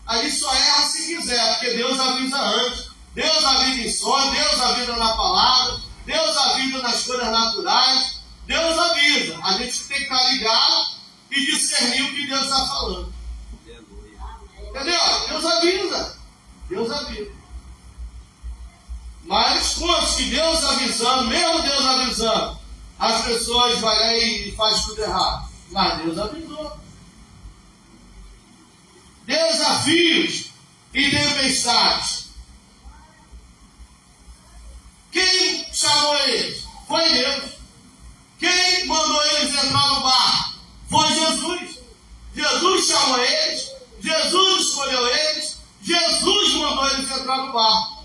Aí só erra se quiser, porque Deus avisa antes. Deus avisa em sonho, Deus avisa na palavra, Deus avisa nas coisas naturais. Deus avisa. A gente tem que estar ligado e discernir o que Deus está falando. Entendeu? Deus avisa. Mas quantos que Deus avisando, mesmo Deus avisando, as pessoas vão lá e fazem tudo errado? Mas Deus avisou. Desafios e tempestades. Quem chamou eles? Foi Deus. Quem mandou eles entrar no barco? Foi Jesus. Jesus chamou eles. Jesus escolheu eles. Jesus mandou eles entrar no barco.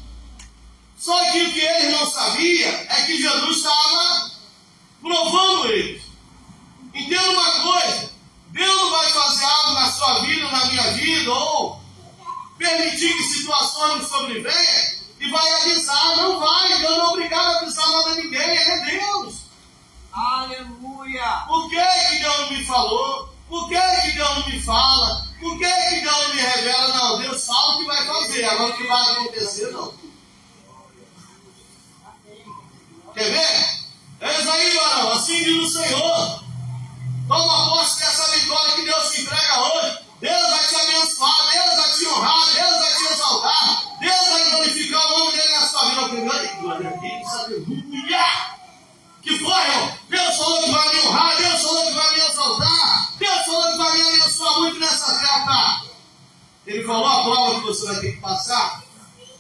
Só que o que eles não sabiam é que Jesus estava provando eles. Entenda uma coisa: Deus não vai fazer algo na sua vida, na minha vida, ou permitir que situações nos sobrevenham e vai avisar. Não vai. Deus não é obrigado a avisar nada a ninguém. Ele é Deus. Aleluia! Por que Deus não me falou? Por que Deus não me fala? Por que Deus não me revela? Não, Deus fala o que vai fazer. Agora o que vai acontecer, não. Quer ver? Eis aí, varão, assim diz o Senhor. Toma posse dessa vitória que Deus te entrega hoje. Deus vai te abençoar, Deus vai te honrar, Deus vai te exaltar, Deus vai glorificar o nome dele na sua vida. Glória a Deus, aleluia! Que foi, irmão? Deus falou que vai me honrar, Deus falou que vai me exaltar, Deus falou que vai me abençoar muito nessa terra. Ele falou a prova que você vai ter que passar,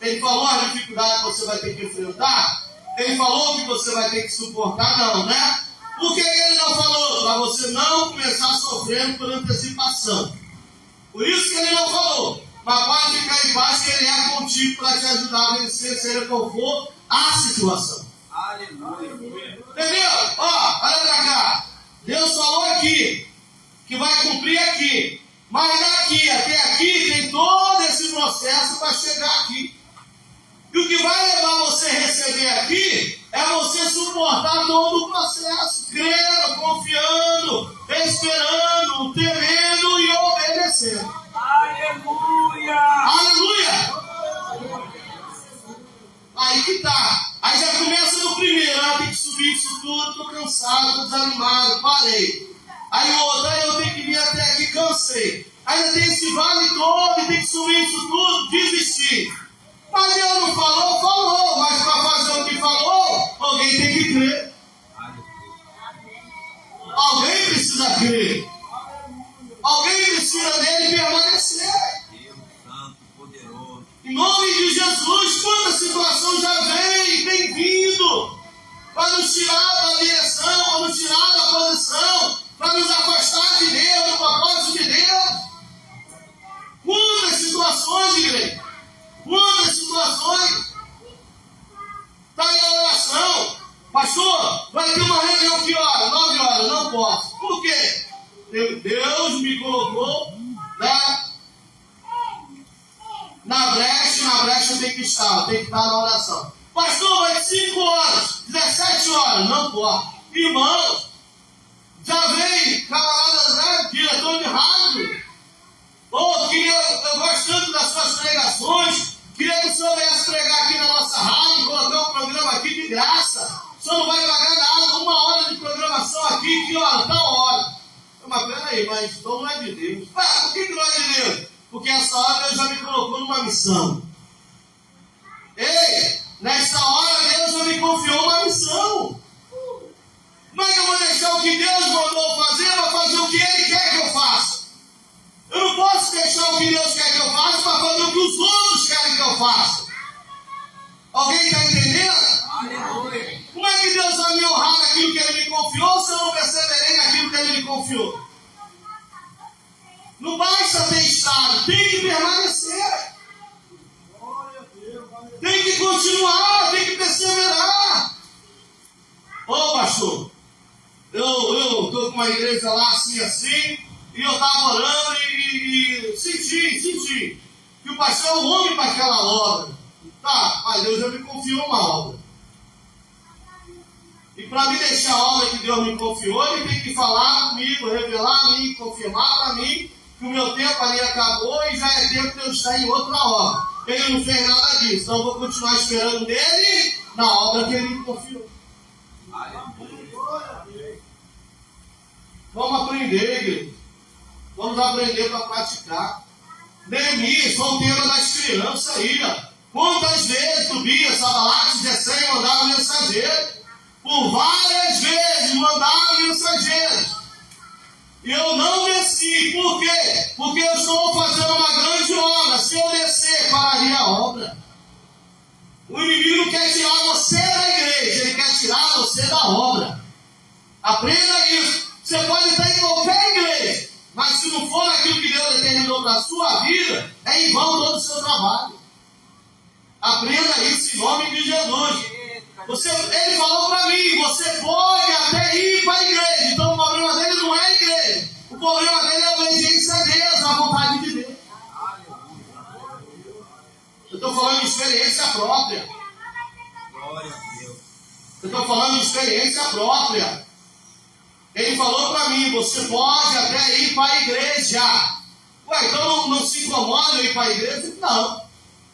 ele falou a dificuldade que você vai ter que enfrentar, ele falou que você vai ter que suportar, não, né? Por que ele não falou? Para você não começar sofrendo por antecipação. Por isso que ele não falou. Mas pode ficar em paz que ele é contigo para te ajudar a vencer, seja qual for a situação. Aleluia! Entendeu? Ó, olha pra cá. Deus falou aqui que vai cumprir aqui. Mas daqui até aqui tem todo esse processo para chegar aqui. E o que vai levar você a receber aqui é você suportar todo o processo, crendo, confiando, esperando, temendo e obedecendo. Aleluia! Aleluia! Aí que tá. Aí já começa no primeiro. Ah, tem que subir isso tudo, tô cansado, tô desanimado, parei. Aí o outro, aí eu tenho que vir até aqui, cansei. Ainda tem esse vale todo, tem que subir isso tudo, desisti. Mas Deus não falou, falou. Mas para fazer o que falou, alguém tem que crer. Alguém precisa crer. Alguém precisa dele permanecer. Deus Santo, poderoso. Em nome de Jesus, quanta situação já vem, tem vindo para nos tirar da direção, para nos tirar da posição, para nos afastar de Deus, do propósito de Deus. Quantas situações, igreja? Quantas situações? Está em oração. Pastor, vai ter uma reunião que hora? 9 horas, não posso. Por quê? Deus me colocou na brecha eu tenho que estar na oração. Pastor, vai 5 horas, 17 horas, não posso. Irmãos, já vem camaradas, né, diretor de rádio. Eu gosto tanto das suas pregações. Queria que o senhor viesse pregar aqui na nossa rádio, colocar um programa aqui de graça. O senhor não vai pagar nada, 1 hora de programação aqui, que hora? Tal hora. Mas peraí, mas então não é de Deus. Por que não é de Deus? Porque essa hora Deus já me colocou numa missão. Ei, nesta hora Deus já me confiou uma missão. Como é que eu vou deixar o que Deus mandou fazer para fazer o que Ele quer que eu faça? Eu não posso deixar o que Deus quer que eu faça para fazer o que os outros querem que eu faça. Alguém está entendendo? Aleluia! Como é que Deus vai me honrar naquilo que Ele me confiou se eu não perseverei naquilo que Ele me confiou? Não basta ter estado, tem que permanecer. Tem que continuar, tem que perseverar. Ô pastor, eu estou com uma igreja lá assim, e eu estava orando e senti que o pastor é o homem para aquela obra. Tá, mas Deus já me confiou uma obra. E para me deixar a obra que Deus me confiou, Ele tem que falar comigo, revelar a mim, confirmar para mim que o meu tempo ali acabou e já é tempo de eu estar em outra obra. Ele não fez nada disso, então eu vou continuar esperando dele na obra que Ele me confiou. Vamos aprender, igreja. Vamos aprender para praticar. Neemias, foi o tema das crianças aí, ó. Quantas vezes Tobias, Sanbalate, Gesem mandavam mensageiros? Por várias vezes mandavam mensageiros. E eu não desci. Por quê? Porque eu estou fazendo uma grande obra. Se eu descer, pararia a obra. O inimigo não quer tirar você da igreja, ele quer tirar você da obra. Aprenda isso. Você pode estar em qualquer igreja, mas se não for aquilo que Deus determinou para a sua vida, é em vão todo o seu trabalho. Aprenda isso em nome de Jesus. Ele falou para mim, você pode até ir para a igreja. Então o problema dele não é a igreja. O problema dele é a obediência a Deus, a vontade de Deus. Eu estou falando de experiência própria. Eu estou falando de experiência própria. Ele falou para mim, você pode até ir para a igreja. Ué, então não se incomoda ir para a igreja? Não.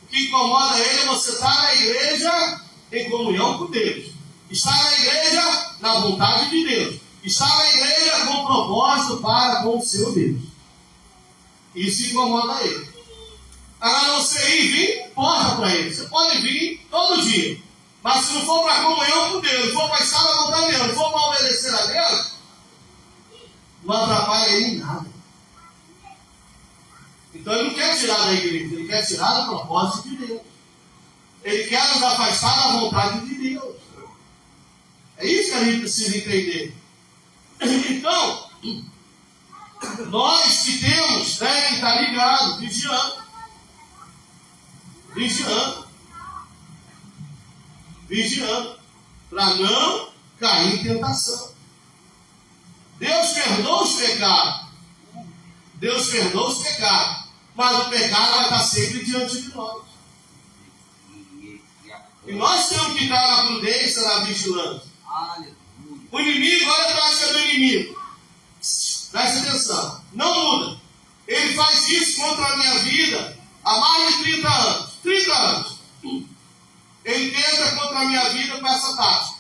O que incomoda ele é você estar na igreja em comunhão com Deus. Estar na igreja na vontade de Deus. Estar na igreja com propósito para com o seu Deus. Isso incomoda ele. Agora você ir e vir, importa para ele. Você pode vir todo dia. Mas se não for para comunhão com Deus, não for para estar na vontade de Deus, não for para obedecer a Deus, não atrapalha ele em nada. Então ele não quer tirar da igreja, ele quer tirar do propósito de Deus. Ele quer nos afastar da vontade de Deus. É isso que a gente precisa entender. Então, nós que temos, né, que estar ligado, vigiando, para não cair em tentação. Deus perdoa os pecados. Mas o pecado vai estar sempre diante de nós. E nós temos que estar na prudência, na vigilância. O inimigo, olha a prática do inimigo. Presta atenção. Não muda. Ele faz isso contra a minha vida há mais de 30 anos. 30 anos. Ele tenta contra a minha vida com essa tática.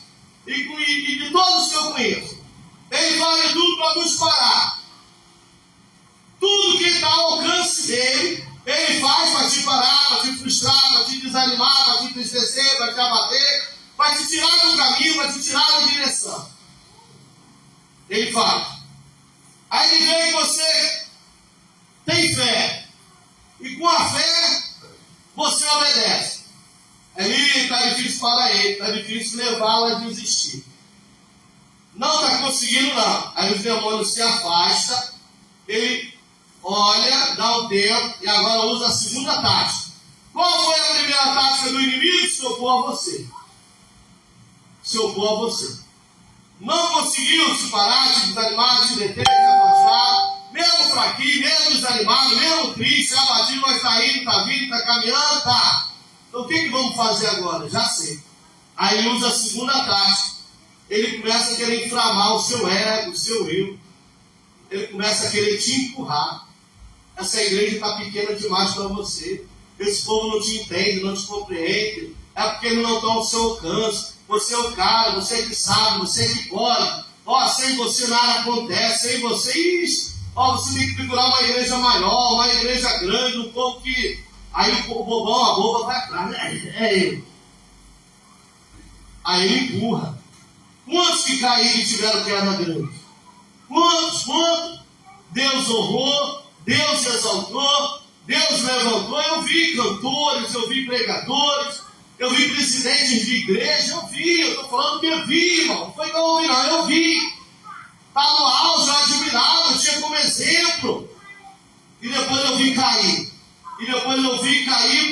E de todos que eu conheço. Ele faz tudo para nos parar. Tudo que está ao alcance dele, ele faz para te parar, para te frustrar, para te desanimar, para te entristecer, para te abater, para te tirar do caminho, para te tirar da direção. Ele faz. Aí ele vê que você tem fé. E com a fé, você obedece. Aí está difícil para ele, está difícil levá-lo a desistir. Não está conseguindo não. Aí os demônios se afastam, ele olha, dá um tempo e agora usa a segunda tática. Qual foi a primeira tática do inimigo? Se opor a você. Não conseguiu te parar, te desanimar, te deter, te afastar. Mesmo fraquinho, mesmo desanimado, mesmo triste, abatido, mas está indo, está vindo, está caminhando, tá. Então o que vamos fazer agora? Já sei. Aí ele usa a segunda tática. Ele começa a querer inflamar o seu ego, o seu eu. Ele começa a querer te empurrar. Essa igreja está pequena demais para você. Esse povo não te entende, não te compreende. É porque ele não está ao seu alcance. Você é o cara, você que sabe, você que pode. Sem você nada acontece. Sem você, você tem que procurar uma igreja maior, uma igreja grande, um povo que... Aí o bobão, a boba vai atrás. É ele. Aí ele empurra. Quantos que caíram e tiveram queda grande? Quantos? Deus honrou, Deus exaltou, Deus levantou. Eu vi cantores, eu vi pregadores, eu vi presidentes de igreja, eu estou falando que eu vi, irmão. Não foi que eu ouvi, não, eu vi. Está no auge, eu admirava, eu tinha como exemplo. E depois eu vi cair.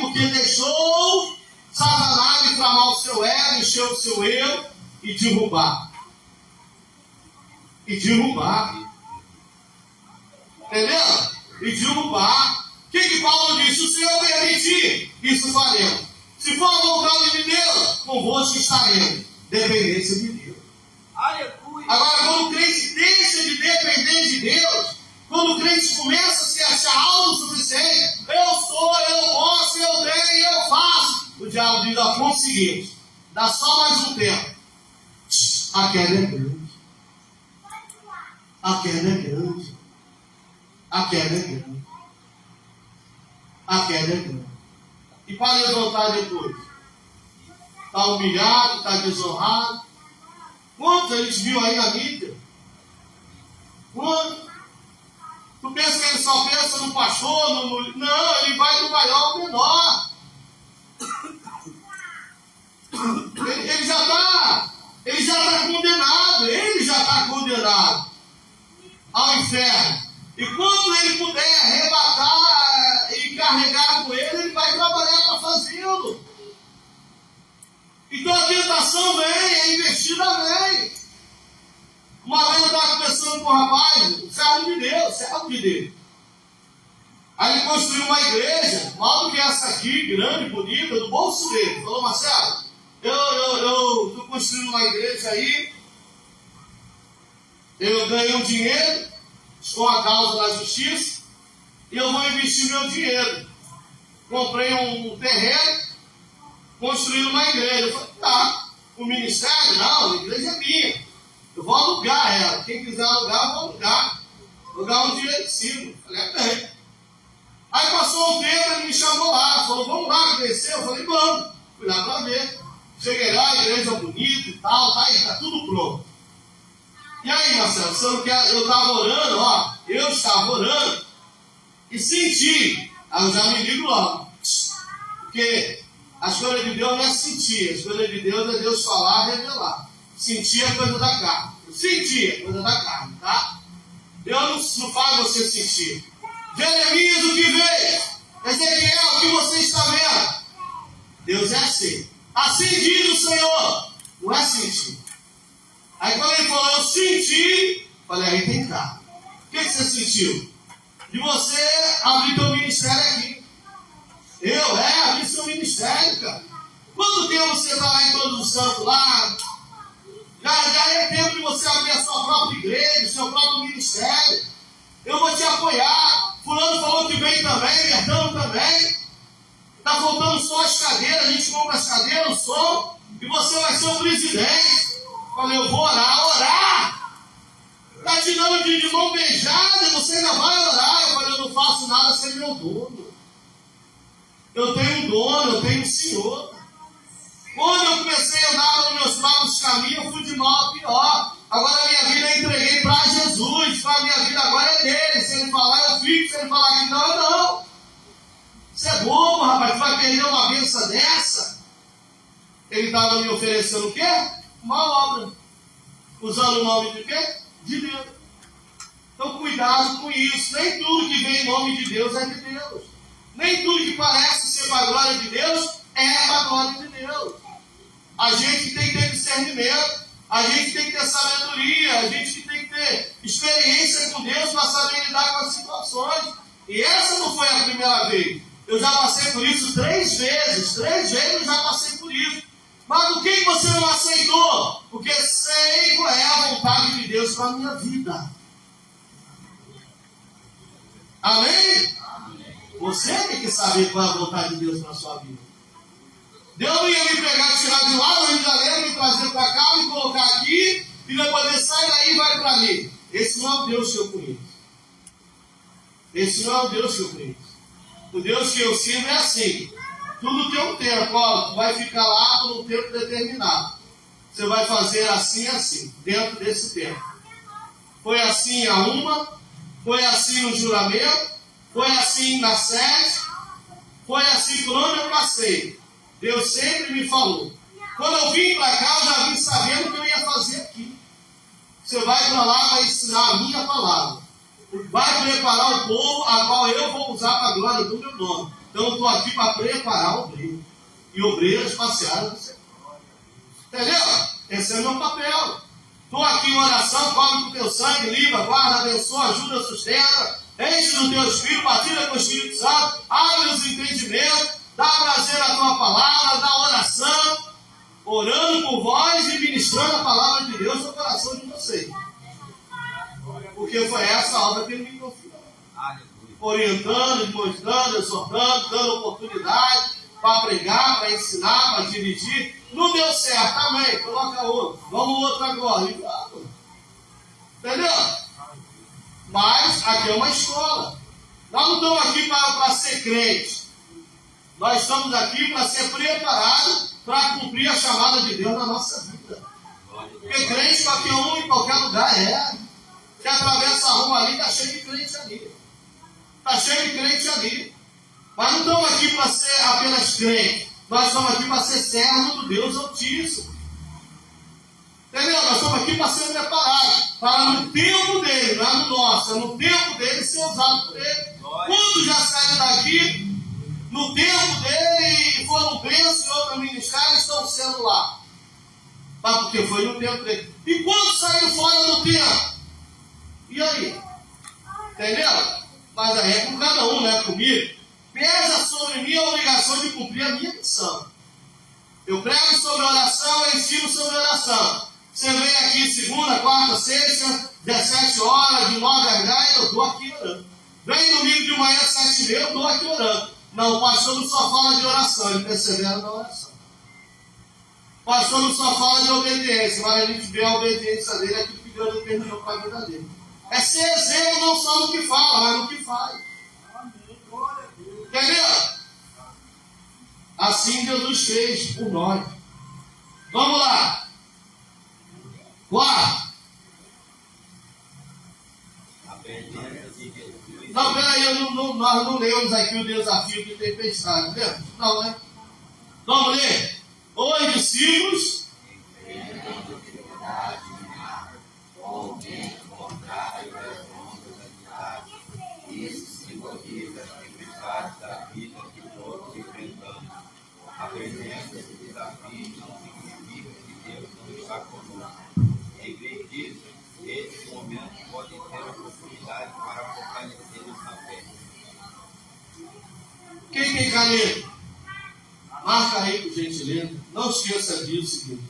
Porque deixou Satanás inflamar o seu ego, encher o seu eu e derrubar. Entendeu? E derrubar. O que Paulo disse? Se o Senhor permitir, isso faremos. Se for a vontade de Deus, convosco estaremos. Dependência de Deus. Aleluia. Agora, quando o crente deixa de depender de Deus, quando o crente começa a se achar autossuficiente, eu sou, eu posso, eu tenho, eu faço. O diabo diz ao ponto seguinte: dá só mais um tempo. A queda é grande. E para levantar depois? Está humilhado, está desonrado. Quantos a gente viu aí na mídia? Quantos? Tu pensa que ele só pensa no pastor, Não, ele vai do maior ao menor. Ele já está condenado ao inferno. E quando ele puder arrebatar e carregar com ele vai trabalhar para fazê-lo. Então a tentação vem, a investida vem. Uma vez eu estava conversando com um rapaz, servo de Deus. Aí ele construiu uma igreja, maior do que essa aqui, grande, bonita, do bolso dele. Falou, Marcelo, eu estou construindo uma igreja aí, eu ganhei um dinheiro, estou a causa da justiça, e eu vou investir meu dinheiro. Comprei um terreno, construí uma igreja. Eu falei, tá, o ministério? Não, a igreja é minha. Eu vou alugar ela. Quem quiser alugar, eu vou alugar. Vou ganhar um dinheiro de cima. Eu falei, bem. Aí passou um tempo, ele me chamou lá, falou, vamos lá conhecer? Eu falei, vamos. Fui lá para ver. Cheguei lá, a igreja bonita e tal, tá aí, tá tudo pronto. E aí, Marcelo, você não quer? Eu estava orando, eu estava orando e senti. Aí eu já me ligo logo. Porque as coisas de Deus não é sentir, as coisas de Deus é Deus falar, revelar. Sentir é coisa da carne. Sentir é coisa da carne, tá? Deus não faz você sentir. Jeremias, o que veio? Ezequiel, o que você está vendo? Deus é assim. Assim diz o Senhor. Não é sentir. Aí quando ele falou, eu senti, falei, aí tem cá. O que você sentiu? De você abrir teu ministério aqui. Abrir seu ministério, cara. Quanto tempo você está lá em Todos os Santos lá? Já é tempo de você abrir a sua própria igreja, o seu próprio ministério. Eu vou te apoiar. Fulano falou que vem também, Bertão também. Está faltando só as cadeiras, a gente compra as cadeiras, o som, e você vai ser o presidente. Falei, eu vou orar. Está te dando de mão beijada e você ainda vai orar. Eu falei, eu não faço nada sem meu dono. Eu tenho um dono, eu tenho um Senhor. Quando eu comecei a andar nos meus próprios caminhos, eu fui de mal a pior. Agora a minha vida eu entreguei para Jesus. A minha vida agora é dele. Se ele falar, eu fico. Se ele falar que não, eu não. Isso é bobo, rapaz. Tu vai perder uma bênção dessa? Ele estava me oferecendo o quê? Uma obra. Usando o nome de quê? De Deus. Então cuidado com isso. Nem tudo que vem em nome de Deus é de Deus. Nem tudo que parece ser para a glória de Deus é para a glória de Deus. A gente tem que ter discernimento, a gente tem que ter sabedoria, a gente tem que ter experiência com Deus para saber lidar com as situações. E essa não foi a primeira vez. Eu já passei por isso 3 vezes. 3 vezes eu já passei por isso. Mas por que você não aceitou? Porque sei qual é a vontade de Deus para a minha vida. Amém? Você tem que saber qual é a vontade de Deus para a sua vida. Deus não ia me pegar, tirar de lá do Rio de Janeiro, me trazer para cá, me colocar aqui, e depois ele sai daí e vai para ali. Esse não é o Deus que eu conheço. Esse não é o Deus que eu conheço. O Deus que eu sirvo é assim. Tudo tem um tempo, tu vai ficar lá por um tempo determinado. Você vai fazer assim e assim, dentro desse tempo. Foi assim a uma, foi assim no juramento, foi assim na sede, foi assim por onde eu passei. Deus sempre me falou. Quando eu vim para cá, eu já vim sabendo o que eu ia fazer aqui. Você vai para lá, vai ensinar a minha palavra. Vai preparar o povo a qual eu vou usar para a glória do meu nome. Então eu estou aqui para preparar obreiros. E obreiros passearam do Senhor. Entendeu? Esse é o meu papel. Estou aqui em oração, come com o teu sangue, livra, guarda, abençoa, ajuda, sustenta. Enche do teu Espírito, partilha com o Espírito Santo, abre os entendimentos, dá prazer à tua palavra, dá oração, orando por vós e ministrando a palavra de Deus no coração de vocês. Porque foi essa a obra que ele me confiou. Orientando, mostrando, exortando, dando oportunidade para pregar, para ensinar, para dirigir. Não deu certo, amém. Coloca outro. Vamos outro agora. Entendeu? Mas aqui é uma escola. Nós não estamos aqui para ser crentes. Nós estamos aqui para ser preparados para cumprir a chamada de Deus na nossa vida. Porque crente qualquer um em qualquer lugar é. Você atravessa a rua ali, está cheio de crente ali. Está cheio de crente ali. Mas não estamos aqui para ser apenas crente. Nós estamos aqui para ser servo do Deus Altíssimo. Entendeu? Nós estamos aqui para ser preparados. Para no tempo dele, não é no nosso, é no tempo dele ser usado por ele. Quando já saem daqui, no tempo dele, e foram presos em outro ministério, estão sendo lá. Mas porque foi no tempo dele. E quando saíram fora do tempo? E aí? Entendeu? Mas aí é com cada um, não é comigo. Pesa sobre mim a obrigação de cumprir a minha missão. Eu prego sobre oração, eu ensino sobre oração. Você vem aqui segunda, quarta, sexta, 17 horas, de 9 às 10, eu estou aqui orando. Vem domingo de manhã, 7h30, eu estou aqui orando. Não, o pastor não só fala de oração, ele persevera na oração. O pastor não só fala de obediência, mas a gente vê a obediência dele, aquilo que Deus determinou para a vida dele. É ser exemplo não só no que fala, mas no que faz. Entendeu? Assim Jesus fez por nós. Vamos lá. Quarto. Não, peraí, nós não lemos aqui o desafio de tempestade, né? Não, né? Vamos ler. Os discípulos isso simboliza as tempestades da vida que todos enfrentamos. A presença de desafios não significa que Deus não está conosco. Em vez disso, esses momentos podem ser oportunidade para fortalecer a fé. Quem tem caneta? Marca aí, por gentileza. Não esqueça disso, querido.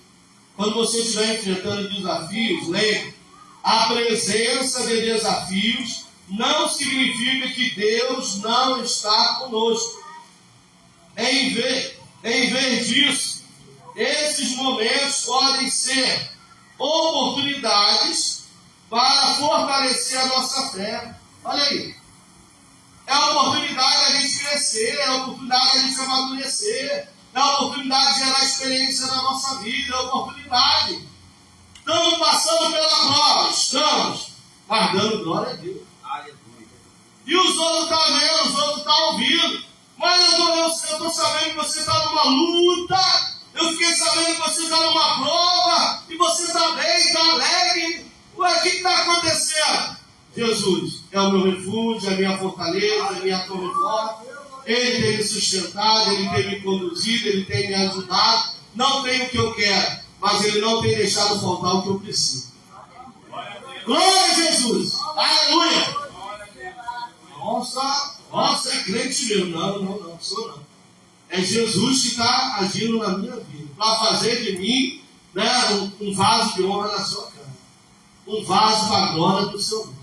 Quando você estiver enfrentando desafios, lembre, a presença de desafios não significa que Deus não está conosco. Em vez disso, esses momentos podem ser oportunidades para fortalecer a nossa fé. Olha aí. É a oportunidade da gente crescer, é a oportunidade da gente amadurecer, é a oportunidade de gerar experiência na nossa vida, é a oportunidade. Estamos passando pela prova, estamos, mas dando glória a Deus. Aleluia. E os outros estão vendo, os outros estão ouvindo. Mas eu estou sabendo que você está numa luta, eu fiquei sabendo que você está numa prova, e você está bem, está alegre. Ué, o que está acontecendo? Jesus é o meu refúgio, é a minha fortaleza, é a minha torre forte. Ele tem me sustentado, Ele tem me conduzido, Ele tem me ajudado. Não tem o que eu quero, mas Ele não tem deixado faltar o que eu preciso. Glória a Jesus! Aleluia! Nossa, é crente mesmo. Não sou não. É Jesus que está agindo na minha vida, para fazer de mim, né, um vaso de honra na sua casa. Um vaso para a glória do seu nome.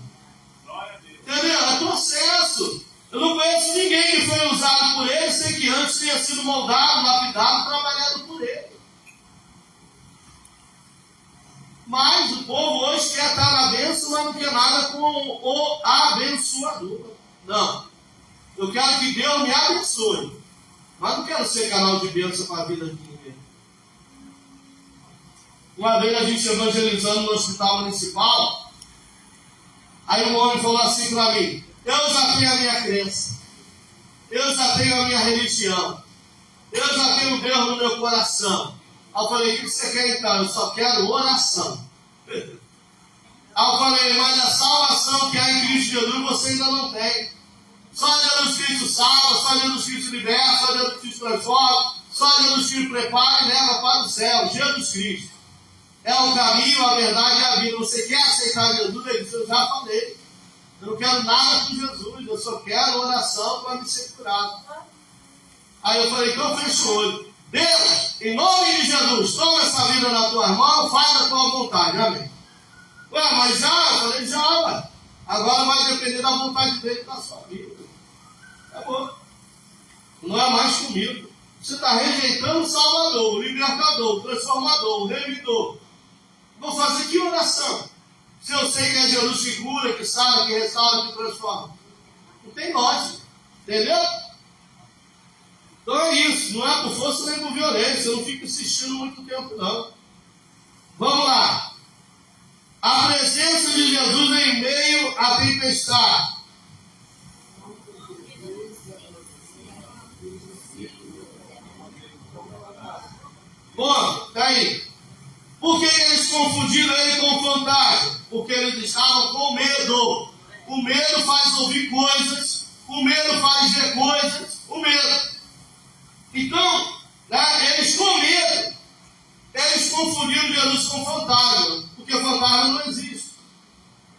Entendeu? É processo. Eu não conheço ninguém que foi usado por Ele sem que antes tenha sido moldado, lapidado, trabalhado por Ele. Mas o povo hoje quer estar na bênção, mas não quer nada com o abençoador. Não. Eu quero que Deus me abençoe, mas não quero ser canal de bênção para a vida de ninguém. Uma vez a gente evangelizando no hospital municipal, aí um homem falou assim para mim: eu já tenho a minha crença, eu já tenho a minha religião, eu já tenho Deus no meu coração. Aí eu falei: o que você quer então? Eu só quero oração. Aí eu falei: mas a salvação que há em Cristo Jesus você ainda não tem. Só Jesus Cristo salva, só Jesus Cristo liberta, só Jesus Cristo transforma, só Jesus Cristo prepara e leva para o céu. Jesus Cristo é o caminho, a verdade e a vida. Você quer aceitar Jesus? Ele disse: eu já falei. Eu não quero nada com Jesus, eu só quero oração para me ser curado. Aí eu falei: então fecha o olho. Deus, em nome de Jesus, toma essa vida na tua mão, faz a tua vontade. Amém. Ué, mas já? Eu falei: já, ué. Agora vai depender da vontade dele na sua vida. Acabou. Não é mais comigo. Você está rejeitando o Salvador, o Libertador, o Transformador, o Remidor. Vou fazer que oração? Se eu sei que é Jesus que cura, que salva, que restaura, que transforma. Não tem lógica. Entendeu? Então é isso. Não é por força nem por violência. Eu não fico insistindo muito tempo, não. Vamos lá. A presença de Jesus em meio à tempestade. Bom, está aí. Por que eles confundiram ele com fantasma? Porque eles estavam com medo. O medo faz ouvir coisas, o medo faz ver coisas, o medo. Então, né, eles com medo com fantasma, porque fantasma não existe.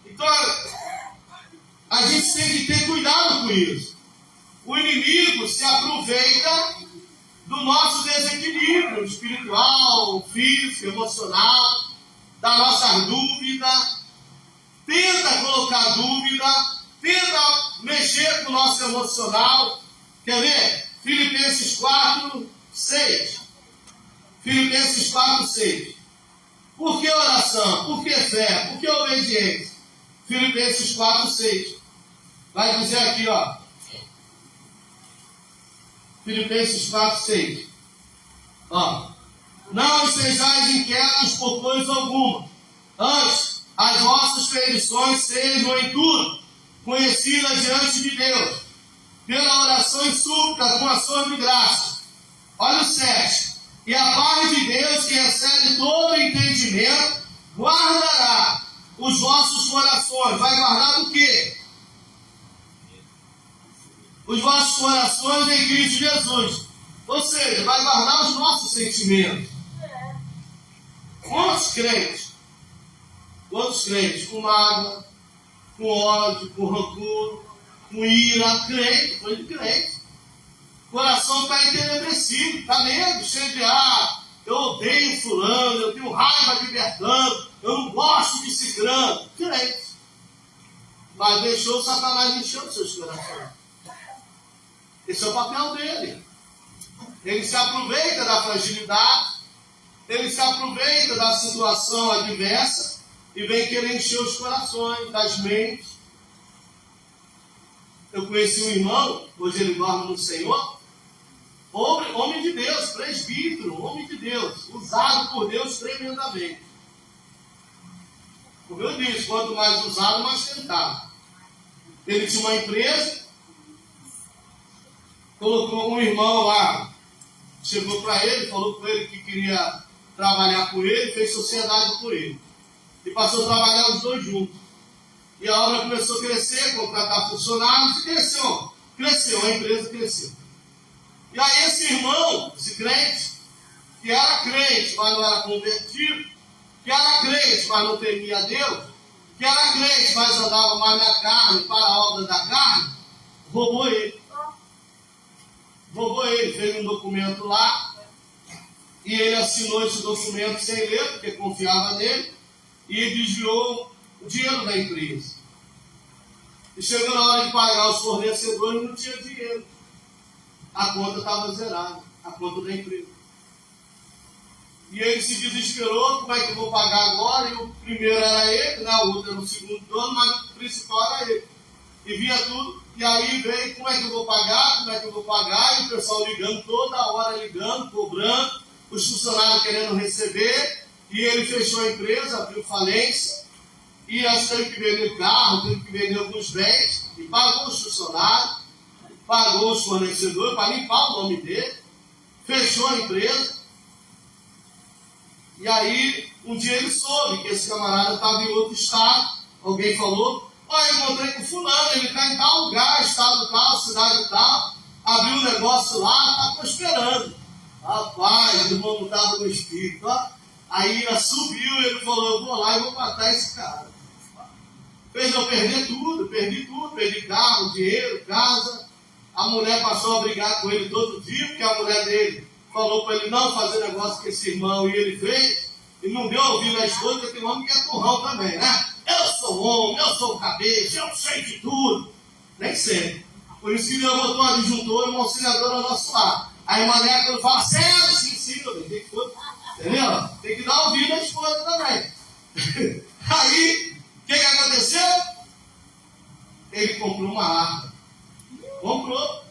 Então, a gente tem que ter cuidado com isso. O inimigo se aproveita do nosso desequilíbrio espiritual, físico, emocional, da nossa dúvida, tenta colocar dúvida, tenta mexer com o nosso emocional. Quer ver? Filipenses 4, 6. Filipenses 4, 6. Por que oração? Por que fé? Por que obediência? Filipenses 4, 6. Vai dizer aqui, ó. Filipenses 4, 6. Ó. Não sejais inquietos por coisa alguma. Antes, as vossas petições sejam em tudo conhecidas diante de Deus, pela oração e súplica com ações de graça. Olha o 7. E a paz de Deus, que excede todo entendimento, guardará os vossos corações. Vai guardar o quê? Os vossos corações em Cristo Jesus. Ou seja, vai guardar os nossos sentimentos. Quantos crentes? Quantos crentes? Com mágoa, com ódio, com rancor, com ira. Crente, foi de crente. O coração está entenebrecido, está medo, cheio de eu odeio fulano, eu tenho raiva de Bertano, eu não gosto de ciclano. Crente. Mas deixou o Satanás encher os seus corações. Esse é o papel dele. Ele se aproveita da fragilidade, ele se aproveita da situação adversa e vem querer encher os corações, das mentes. Eu conheci um irmão, hoje ele dorme no Senhor, homem de Deus, presbítero, homem de Deus, usado por Deus tremendamente. Como eu disse, quanto mais usado, mais tentado. Ele tinha uma empresa, colocou um irmão lá, chegou para ele, falou com ele que queria trabalhar com ele, fez sociedade com ele. E passou a trabalhar os dois juntos. E a obra começou a crescer, contratar funcionários, e cresceu, a empresa cresceu. E aí esse irmão, esse crente, que era crente, mas não era convertido, que era crente, mas não temia Deus, que era crente, mas andava mais na carne, para a obra da carne, roubou ele. Fez um documento lá, e ele assinou esse documento sem ler, porque confiava nele, e desviou o dinheiro da empresa. E chegou na hora de pagar os fornecedores, não tinha dinheiro. A conta estava zerada, a conta da empresa. E ele se desesperou, como é que eu vou pagar agora? E o primeiro era ele, né? O outro era o segundo dono, mas o principal era ele. E via tudo, e aí veio, como é que eu vou pagar? E o pessoal ligando, toda hora ligando, cobrando, os funcionários querendo receber, e ele fechou a empresa, abriu falência, e nós teve que vender carro, teve que vender alguns bens, e pagou os funcionários, pagou os fornecedores para limpar o nome dele, fechou a empresa. E aí, um dia ele soube que esse camarada estava em outro estado, alguém falou, eu encontrei com fulano, ele está em tal lugar, estado tal, cidade tal, abriu um negócio lá, está prosperando. Rapaz, o irmão não estava no espírito, ó. Aí subiu, ele falou, eu vou lá e vou matar esse cara. Fez eu perdi tudo, perdi carro, dinheiro, casa. A mulher passou a brigar com ele todo dia, porque a mulher dele falou para ele não fazer negócio com esse irmão, e ele fez, e não deu ouvido à esposa, porque tem homem que é turrão também, né? Eu sou homem, eu sou cabeça, eu sei de tudo. Nem sei. Por isso que Deus botou uma disjuntora, uma auxiliadora ao nosso lado. Aí uma mulher, quando fala, sério, sim, meu bem, tem que, entendeu? Tem que dar ouvido à esposa também. Aí, o que aconteceu? Ele comprou uma arma. Comprou.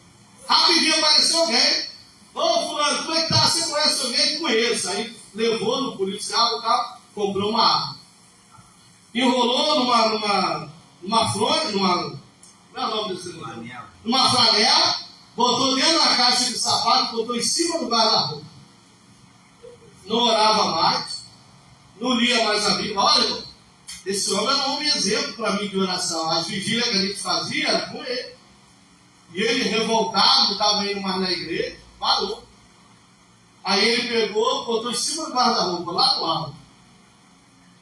Rapidinho apareceu alguém. Ô, fulano, como é que tá? Você conhece alguém? Conheço. Aí levou no policial e tal, comprou uma arma. Enrolou numa flor, como é o nome desse negócio? Numa flanela, botou dentro da caixa de sapato, botou em cima do guarda-roupa. Não orava mais, não lia mais a Bíblia. Olha, irmão, esse homem era um homem exemplo para mim de oração. As vigílias que a gente fazia era com ele. E ele, revoltado, não estava indo mais na igreja, parou. Aí ele pegou, botou em cima do guarda-roupa, lá do alto.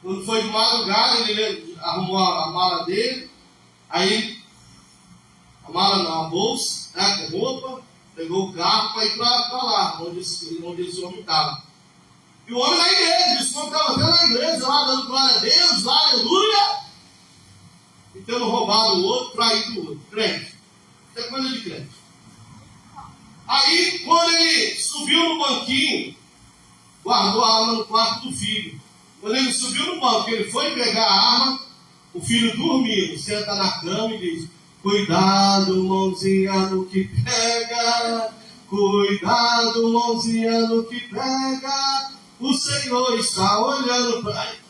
Quando foi de madrugada, ele arrumou a mala dele, aí a mala na bolsa, né, com roupa, pegou o carro para ir para lá, onde esse homem estava. E o homem na igreja, esse homem estava até na igreja, lá dando glória a Deus, lá, aleluia, e tendo roubado o outro, traído o outro, crente. Isso é coisa de crente. Aí, quando ele subiu no banquinho, guardou a arma no quarto do filho. Quando ele subiu no banco, ele foi pegar a arma, o filho dormindo, senta na cama e diz: cuidado, mãozinha no que pega, cuidado, mãozinha no que pega, o Senhor está olhando para ele.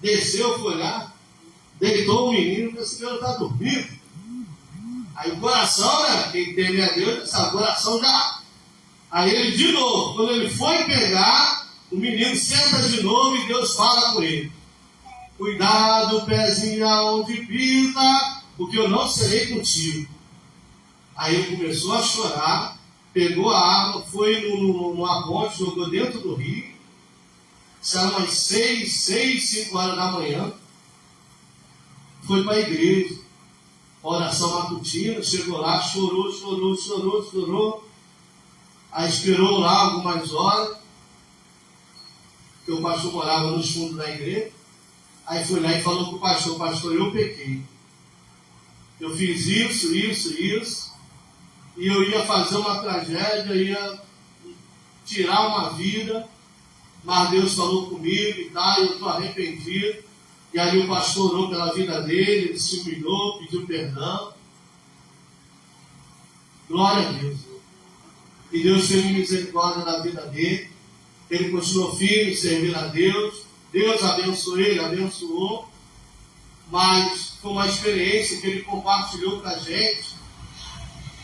Desceu, foi olhar, deitou o menino, esse menino está dormindo. Aí o coração, né, quem teme a Deus, esse coração já. Aí ele de novo, quando ele foi pegar, o menino senta de novo e Deus fala com ele: cuidado, pezinho aonde pisa, porque eu não serei contigo. Aí ele começou a chorar, pegou a arma, foi numa ponte, jogou dentro do rio. Isso era umas 5 horas da manhã. Foi para a igreja, oração matutina, chegou lá, chorou. Aí esperou lá algumas horas, porque o pastor morava nos fundos da igreja. Aí foi lá e falou para o pastor: pastor, eu pequei. Eu fiz isso, e eu ia fazer uma tragédia, ia tirar uma vida, mas Deus falou comigo e tal, eu estou arrependido. E aí o pastor orou pela vida dele, ele se humilhou, pediu perdão. Glória a Deus. E Deus teve misericórdia da vida dele. Ele continuou firme, servindo a Deus. Deus abençoou ele, abençoou. Mas foi uma experiência que ele compartilhou com a gente.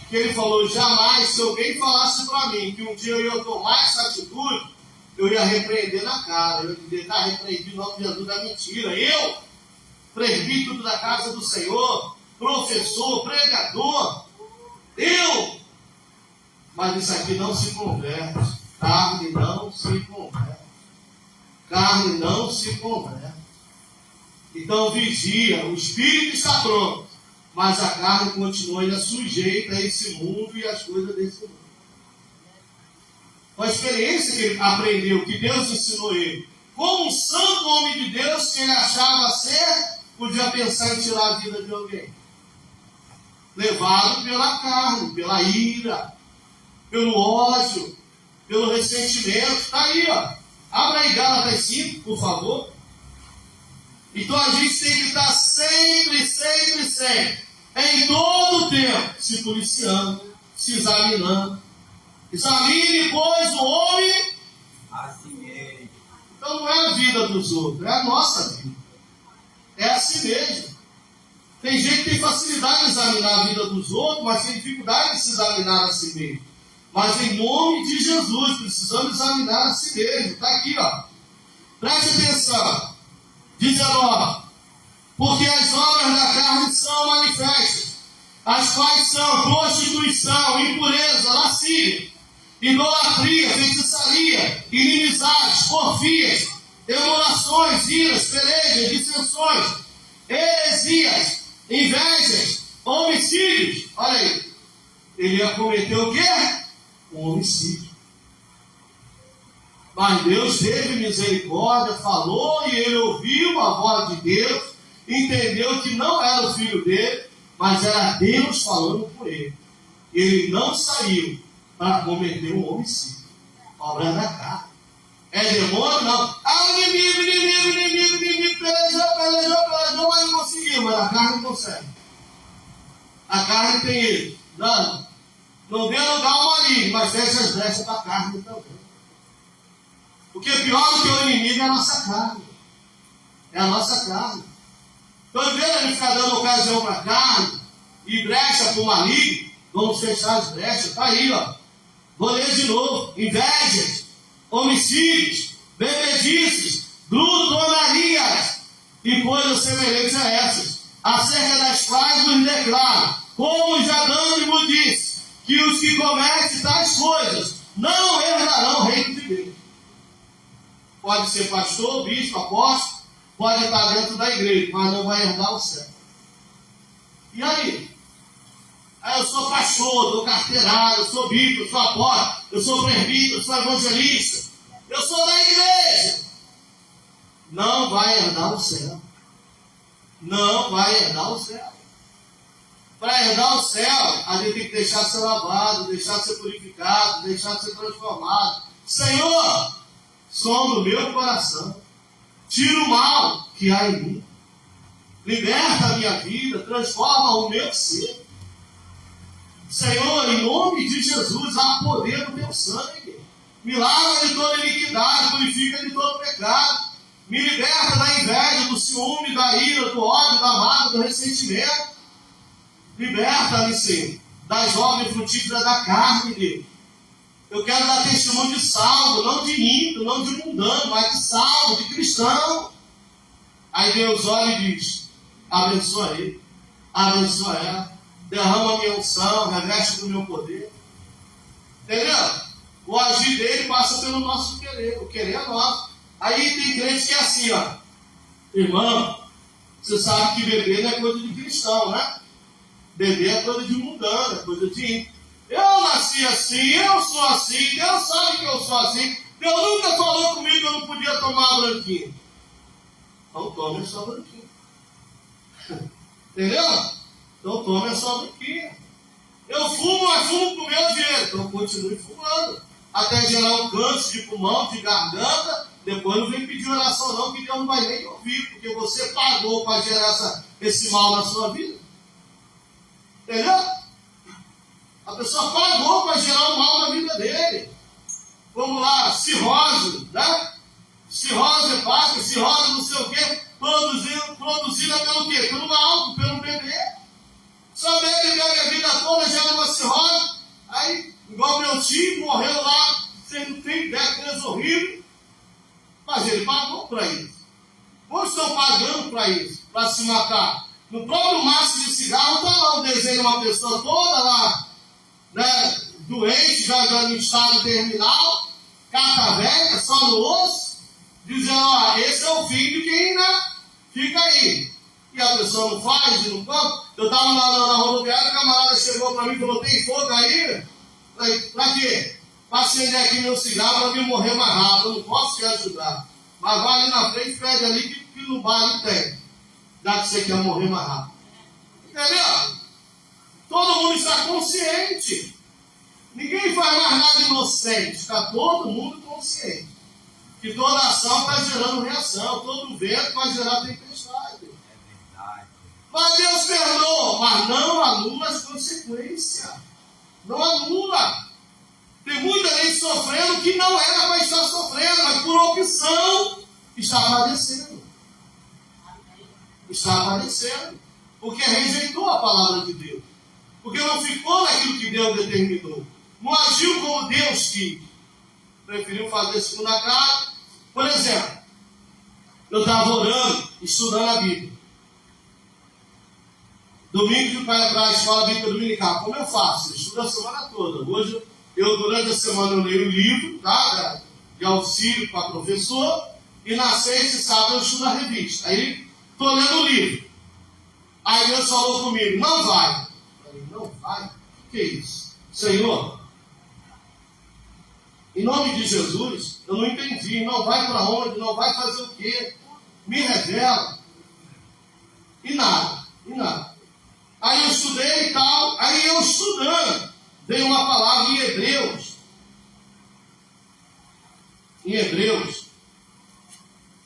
Que ele falou: jamais, se alguém falasse para mim que um dia eu ia tomar essa atitude, eu ia repreender na cara. Eu ia dizer: está repreendido em nome de Jesus, é mentira. Eu, presbítero da casa do Senhor, professor, pregador, eu. Mas isso aqui não se converte. Carne não se converte. Carne não se converte. Então vigia, o espírito está pronto, mas a carne continua ainda sujeita a esse mundo e as coisas desse mundo. Com a experiência que ele aprendeu, que Deus ensinou ele, como um santo homem de Deus que ele achava ser, podia pensar em tirar a vida de alguém. Levado pela carne, pela ira, pelo ódio, pelo ressentimento. Está aí, ó. Abra aí Gálatas 5, por favor. Então a gente tem que estar sempre, em todo o tempo, se policiando, se examinando. Examine, pois, o homem assim mesmo. Então não é a vida dos outros, é a nossa vida. É assim mesmo. Tem gente que tem facilidade de examinar a vida dos outros, mas tem dificuldade de se examinar a si mesmo. Mas em nome de Jesus, precisamos examinar a si mesmo. Está aqui, ó. Preste atenção. 19. Porque as obras da carne são manifestas, as quais são prostituição, impureza, lascívia, idolatria, feitiçaria, inimizades, porfias, emulações, iras, pelejas, dissensões, heresias, invejas, homicídios. Olha aí, ele ia cometer o quê? Um homicídio. Mas Deus teve misericórdia, falou, e ele ouviu a voz de Deus, entendeu que não era o filho dele, mas era Deus falando por ele. Ele não saiu para cometer um homicídio. Obra da carne. É demônio? Não. Inimigo, pelejou, mas não conseguiu, mas a carne não consegue. A carne tem ele. Não dê lugar ao maligno, mas fecha as brechas da carne também. Porque pior do que o inimigo é a nossa carne. É a nossa carne. Então, ao invés de ele ficar dando ocasião para a carne e brecha para o maligno, vamos fechar as brechas. Está aí, ó. Vou ler de novo. Invejas, homicídios, bebedices, glutonarias e coisas semelhantes a essas, acerca das quais nos declaro, como já Dânimo disse, que os que cometem tais coisas não herdarão o reino de Deus. Pode ser pastor, bispo, apóstolo, pode estar dentro da igreja, mas não vai herdar o céu. E aí? Eu sou pastor, dou carteirada, eu sou bispo, eu sou apóstolo, eu sou presbítero, eu sou evangelista, eu sou da igreja. Não vai herdar o céu. Não vai herdar o céu. Para herdar o céu, a gente tem que deixar ser lavado, deixar ser purificado, deixar ser transformado. Senhor, som do meu coração, tira o mal que há em mim, liberta a minha vida, transforma o meu ser. Senhor, em nome de Jesus, há poder no teu sangue. Me lava de toda iniquidade, purifica de todo pecado. Me liberta da inveja, do ciúme, da ira, do ódio, da mágoa, do ressentimento. Liberta-me, Senhor, das obras frutíferas da carne, Deus. Eu quero dar testemunho de salvo, não de ímpio, não de mundano, mas de salvo, de cristão. Aí Deus olha e diz: abençoa ele, abençoa ela, derrama a minha unção, reveste do meu poder. Entendeu? O agir dele passa pelo nosso querer, o querer é nosso. Aí tem crente que é assim, ó. Irmão, você sabe que beber não é coisa de cristão, né? Beber é coisa de mundano, é coisa de... Eu nasci assim, eu sou assim, Deus sabe que eu sou assim. Deus nunca falou comigo que eu não podia tomar branquinho. Então tome a sua branquinha. Entendeu? Então tome a sua branquinha. Eu fumo, mas fumo com o meu dinheiro. Então continue fumando. Até gerar um câncer de pulmão, de garganta. Depois não vem pedir oração não, que Deus não vai nem ouvir. Porque você pagou para gerar esse mal na sua vida. Entendeu? A pessoa pagou para gerar o mal na vida dele. Vamos lá, cirrose, né? Cirrose hepática, cirrose não sei o quê, produzida pelo quê? Pelo álcool, pelo bebê. Só bebe a vida toda, gera uma cirrose. Aí, igual meu tio, morreu lá, você não tem ideia, coisa horrível. Mas ele pagou para isso. Muitos estão pagando para isso, para se matar. No próprio maço de cigarro está lá o desenho de uma pessoa toda lá, né, doente, já no estado terminal, carta velha, só no osso, dizendo: ó, esse é o fim de quem ainda fica aí. E a pessoa não faz e não come. Eu estava na rodoviária, o camarada chegou para mim e falou: tem fogo aí? Falei: para quê? Para acender aqui meu cigarro para mim morrer mais rápido. Eu não posso te ajudar. Mas vai ali na frente, pede ali que no bairro tem. Já que você quer morrer mais rápido. Entendeu? Todo mundo está consciente. Ninguém faz mais nada inocente. Está todo mundo consciente. Que toda ação está gerando reação. Todo vento vai gerar tempestade. É verdade. Mas Deus perdoa, mas não anula as consequências. Não anula. Tem muita gente sofrendo que não era para estar sofrendo, mas por opção está padecendo. Está padecendo. Porque rejeitou a palavra de Deus. Porque não ficou naquilo que Deus determinou. Não agiu como Deus quis. Preferiu fazer segunda cara. Por exemplo, eu estava orando, estudando a Bíblia. Domingo fui para a escola bíblica dominical. Como eu faço? Eu estudo a semana toda. Hoje, durante a semana, eu leio o livro, tá? De auxílio para professor. E na sexta e sábado eu estudo a revista. Aí, estou lendo o livro. Aí Deus falou comigo: não vai. Eu falei: não vai? O que é isso? Senhor, em nome de Jesus, eu não entendi. Não vai para onde? Não vai fazer o quê? Me revela. E nada. Aí eu estudei e tal. Aí eu estudando, veio uma palavra em Hebreus.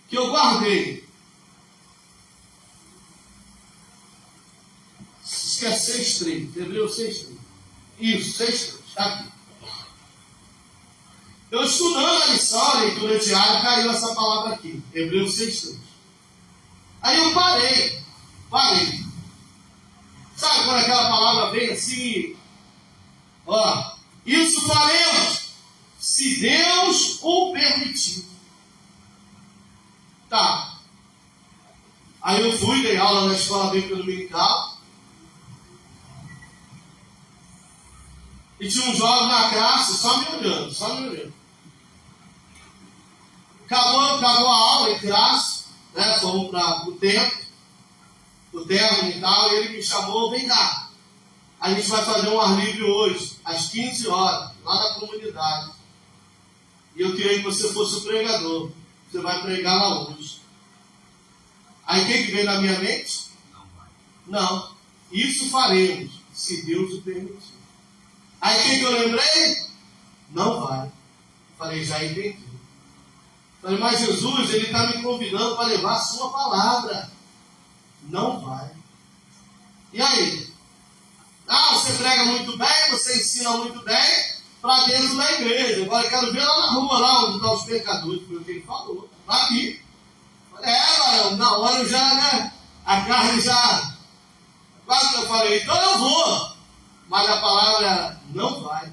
Que eu guardei. Que é 6,3. Hebreus 6,3. Isso, 6,3. Está aqui. Eu estudando a lição, a leitura diária, caiu essa palavra aqui. Hebreus 6,3. Aí eu parei. Sabe quando aquela palavra vem assim? Ó, isso faremos, se Deus o permitir. Tá. Aí eu fui, dei aula na escola bíblica dominical. E tinha um jovem na classe, só me olhando. Acabou a aula em classe, né? Fomos para o templo e tal, e ele me chamou, vem cá. A gente vai fazer um ar livre hoje, às 15 horas, lá na comunidade. E eu queria que você fosse o pregador. Você vai pregar lá hoje. Aí o que veio na minha mente? Não. Isso faremos, se Deus o permitir. Aí o que eu lembrei? Não vai. Falei, já entendi. Falei, mas Jesus, ele está me convidando para levar a sua palavra. Não vai. E aí? Ah, você prega muito bem, você ensina muito bem para dentro da igreja. Agora eu quero ver lá na rua, lá onde estão os pecadores. Foi o que ele falou. Está aqui. Varão, na hora eu já, né? A carne já. Quase que eu falei, então eu vou. Mas a palavra era, não vai.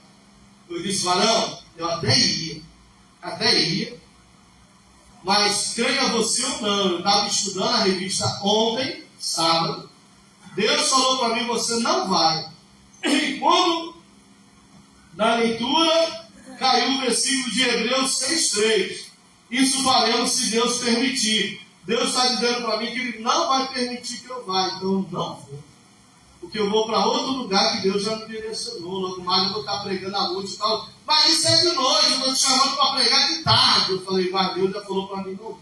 Eu disse, varão, eu até ia. Mas creia você ou não, eu estava estudando a revista ontem, sábado. Deus falou para mim, você não vai. E quando, na leitura, caiu o versículo de Hebreus 6,3. Isso faremos se Deus permitir. Deus está dizendo para mim que Ele não vai permitir que eu vá, então eu não vou. Porque eu vou para outro lugar que Deus já me direcionou. Logo mais eu vou estar pregando à noite e tal. Mas isso é de noite, eu estou te chamando para pregar de tarde. Eu falei, mas Deus já falou para mim não.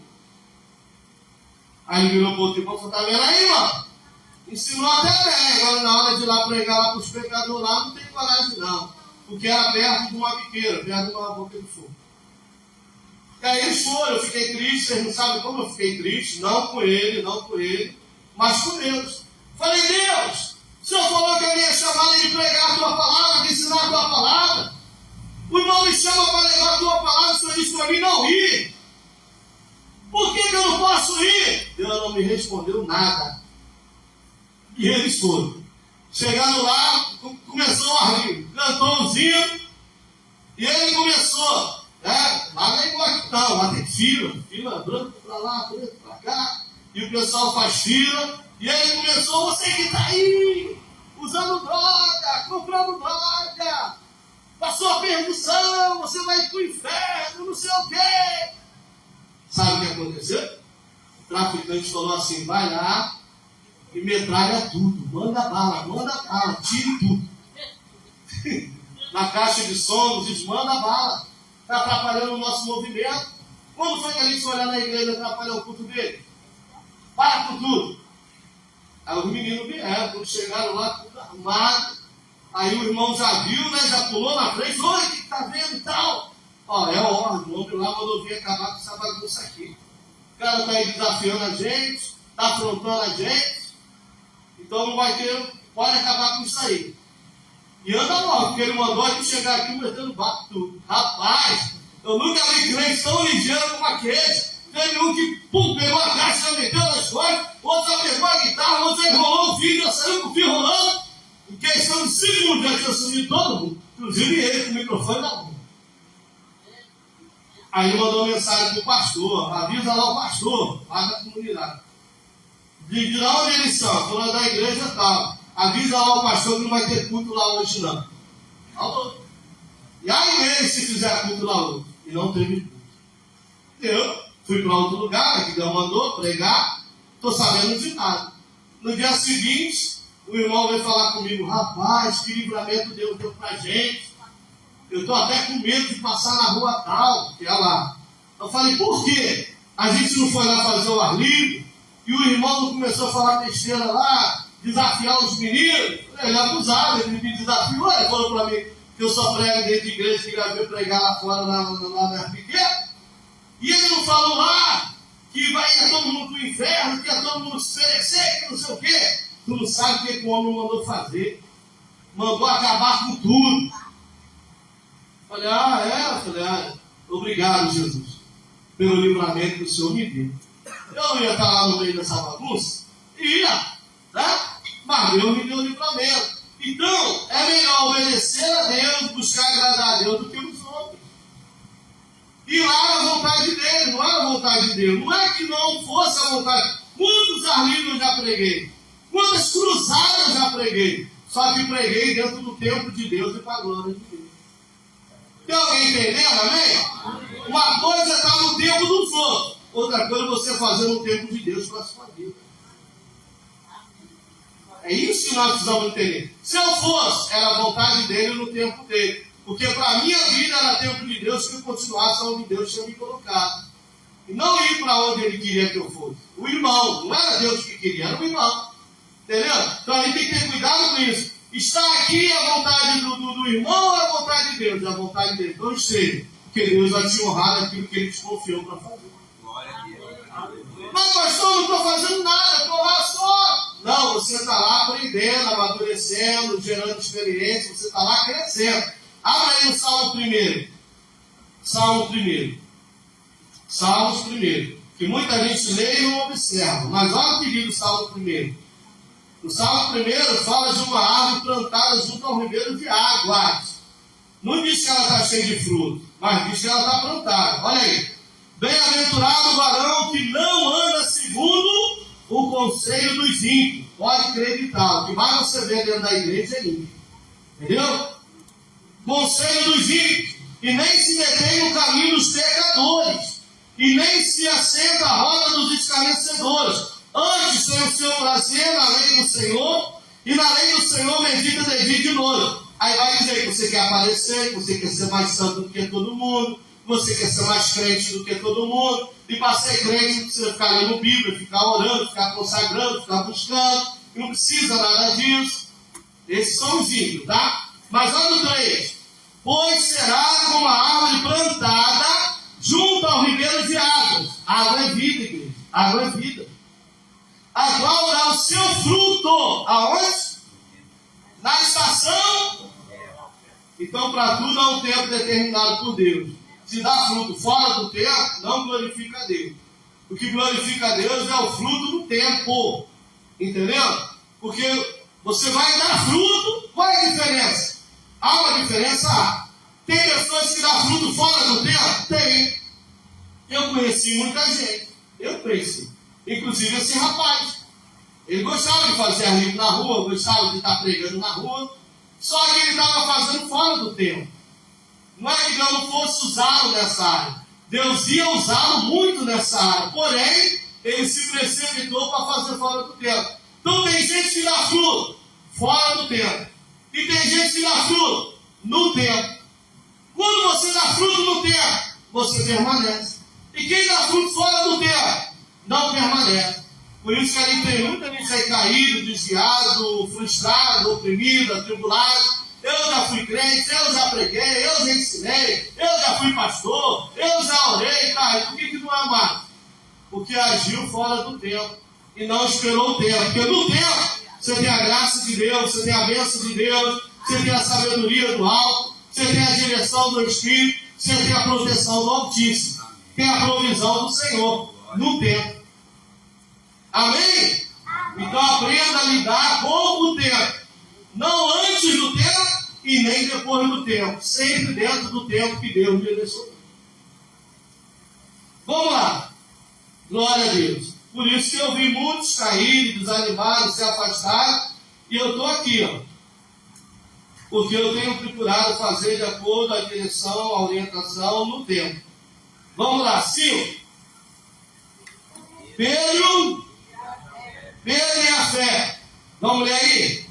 Aí ele virou para o outro e falou, tá vendo aí, mano? Ensinou até bem. Agora na hora de ir lá pregar lá para os pecadores lá, não tem coragem não. Porque era perto de uma biqueira, perto de uma boca de fogo. E aí eles foram, eu fiquei triste, vocês não sabem como eu fiquei triste, não com ele, mas com Deus. Falei, Deus, o Senhor falou que eu ia chamar ele de pregar a tua palavra, de ensinar a tua palavra. O irmão me chama para levar a tua palavra, o Senhor disse para mim não ir. Por que eu não posso ir? Deus não me respondeu nada. E eles foram. Chegaram lá, começou a rir, cantou um hino, e ele começou. Lá não é igual aqui não, lá tem fila branca para lá, preto para cá, e o pessoal faz fila, e ele começou, você que está aí, usando droga, comprando droga, passou a perdição, você vai para o inferno, não sei o quê. Sabe o que aconteceu? O traficante falou assim, vai lá e metralha tudo, manda bala, tire tudo. Na caixa de som, diz, manda bala. Está atrapalhando o nosso movimento. Quando foi que a gente foi olhar na igreja e atrapalhou o culto dele? Para com tudo. Aí os meninos vieram, quando chegaram lá, tudo arrumado. Aí o irmão já viu, né? Já pulou na frente. Oi, o que está vendo e tal? Ó, é ordem, o homem lá mandou vir acabar com essa bagunça aqui. O cara está aí desafiando a gente, está afrontando a gente. Então não vai ter, pode acabar com isso aí. E anda logo, porque ele mandou a gente chegar aqui metendo bato tudo. Rapaz, eu nunca vi crente tão ligeiro como aquele. Teve um que pegou a caixa, meteu nas coisas, outro pegou a guitarra, outro enrolou o fio, já saiu com o fio rolando. Em questão de segundos já tinha sumido todo mundo, inclusive ele com o microfone na mão. Aí ele mandou mensagem para o pastor, avisa lá o pastor, lá da comunidade. De onde eles são? Falando da igreja tal. Avisa lá o pastor que não vai ter culto lá hoje não. Falou. E aí mesmo se fizer culto lá hoje. E não teve culto. Eu fui para outro lugar, que Deus mandou pregar, estou sabendo de nada. No dia seguinte, o irmão veio falar comigo, rapaz, que livramento Deus deu para a gente. Eu estou até com medo de passar na rua tal, que é lá. Eu falei, por quê? A gente não foi lá fazer o ar livre, e o irmão não começou a falar besteira lá, desafiar os meninos. Ele é abusado, ele me desafiou, ele falou para mim que eu só prego dentro de igreja, que vai vir pregar lá fora, lá na pequena. E ele não falou lá que vai ir todo mundo para o inferno, que ia todo mundo se perecer, que não sei o quê. Tu não sabe o que o homem mandou fazer. Mandou acabar com tudo. Falei, obrigado, Jesus, pelo livramento que o Senhor me deu. Eu não ia estar lá no meio dessa bagunça? Ia, né? Mas Deus me deu livramento. Então, é melhor obedecer a Deus, buscar agradar a Deus do que os homens. E lá a vontade dele, não era a vontade de Deus. Não é que não fosse a vontade. Quantos arligos eu já preguei? Quantas cruzadas eu já preguei? Só que preguei dentro do templo de Deus e para a glória de Deus. Tem alguém entendendo, amém? Uma coisa está no tempo dos outros. outra coisa é você fazer no tempo de Deus para a sua vida. É isso que nós precisamos entender. Se eu fosse, era a vontade dele no tempo dele. Porque para a minha vida era tempo de Deus que eu continuasse onde Deus tinha me colocado. E não ir para onde ele queria que eu fosse. O irmão, não era Deus que queria, era o irmão. Entendeu? Então a gente tem que ter cuidado com isso. Está aqui a vontade do irmão ou a vontade de Deus? É a vontade dele. Então esteja. Porque Deus vai te honrar naquilo que ele te confiou para fazer. Glória a Deus. Mas pastor, não estou fazendo nada, estou lá só. Não, você está lá aprendendo, amadurecendo, gerando experiência, você está lá crescendo. Abra aí o Salmo 1. Salmo 1. Salmos 1. Que muita gente lê e não observa. Mas olha o que diz o Salmo 1. O Salmo 1 fala de uma árvore plantada junto ao ribeiro de águas. Não diz que ela está cheia de fruto, mas diz que ela está plantada. Olha aí. Bem-aventurado o varão que não anda segundo o conselho dos ímpios. Pode acreditar. O que mais você vê dentro da igreja é ímpio. Entendeu? Conselho dos ímpios. E nem se detém no caminho dos pecadores. E nem se assenta à roda dos escarnecedores. Antes tem o seu prazer na lei do Senhor. E na lei do Senhor medita de dia e de noite. Aí vai dizer que você quer aparecer, que você quer ser mais santo do que todo mundo. Você quer ser mais crente do que todo mundo. E para ser crente, não precisa ficar lendo Bíblia, ficar orando, ficar consagrando, ficar buscando. Não precisa nada disso. Esses são os ímpios, tá? Mas olha o 3. Pois será como a árvore plantada junto ao ribeiro de águas. Água é vida, igreja. Água é vida. A qual dá o seu fruto. Aonde? Na estação. Então, para tudo há um tempo determinado por Deus. Se dá fruto fora do tempo, não glorifica a Deus. O que glorifica a Deus é o fruto do tempo. Entendeu? Porque você vai dar fruto. Qual é a diferença? Há uma diferença? Tem pessoas que dão fruto fora do tempo? Tem. Eu conheci muita gente. Eu conheci. Inclusive esse rapaz. Ele gostava de fazer arrimo na rua, gostava de estar pregando na rua. Só que ele estava fazendo fora do tempo. Não é que Deus não fosse usá-lo nessa área. Deus ia usá-lo muito nessa área. Porém, ele se precipitou para fazer fora do tempo. Então tem gente que dá fruto fora do tempo. E tem gente que dá fruto no tempo. Quando você dá fruto no tempo, você permanece. E quem dá fruto fora do tempo, não permanece. Por isso que a gente tem muita gente aí caído, desviado, frustrado, oprimido, atribulado. Eu já fui crente, eu já preguei, eu já ensinei, eu já fui pastor, eu já orei, tá? E por que não é mais? Porque agiu fora do tempo e não esperou o tempo. Porque no tempo você tem a graça de Deus, você tem a bênção de Deus, você tem a sabedoria do alto, você tem a direção do Espírito, você tem a proteção do Altíssimo, tem a provisão do Senhor no tempo. Amém? Então aprenda a lidar com o tempo. Não antes do tempo e nem depois do tempo. Sempre dentro do tempo que Deus direcionou. Vamos lá. Glória a Deus. Por isso que eu vi muitos caírem, desanimados, se afastarem. E eu estou aqui, ó. Porque eu tenho procurado fazer de acordo com a direção, a orientação no tempo. Vamos lá. Silvio. Pedro e a fé. Vamos ler aí?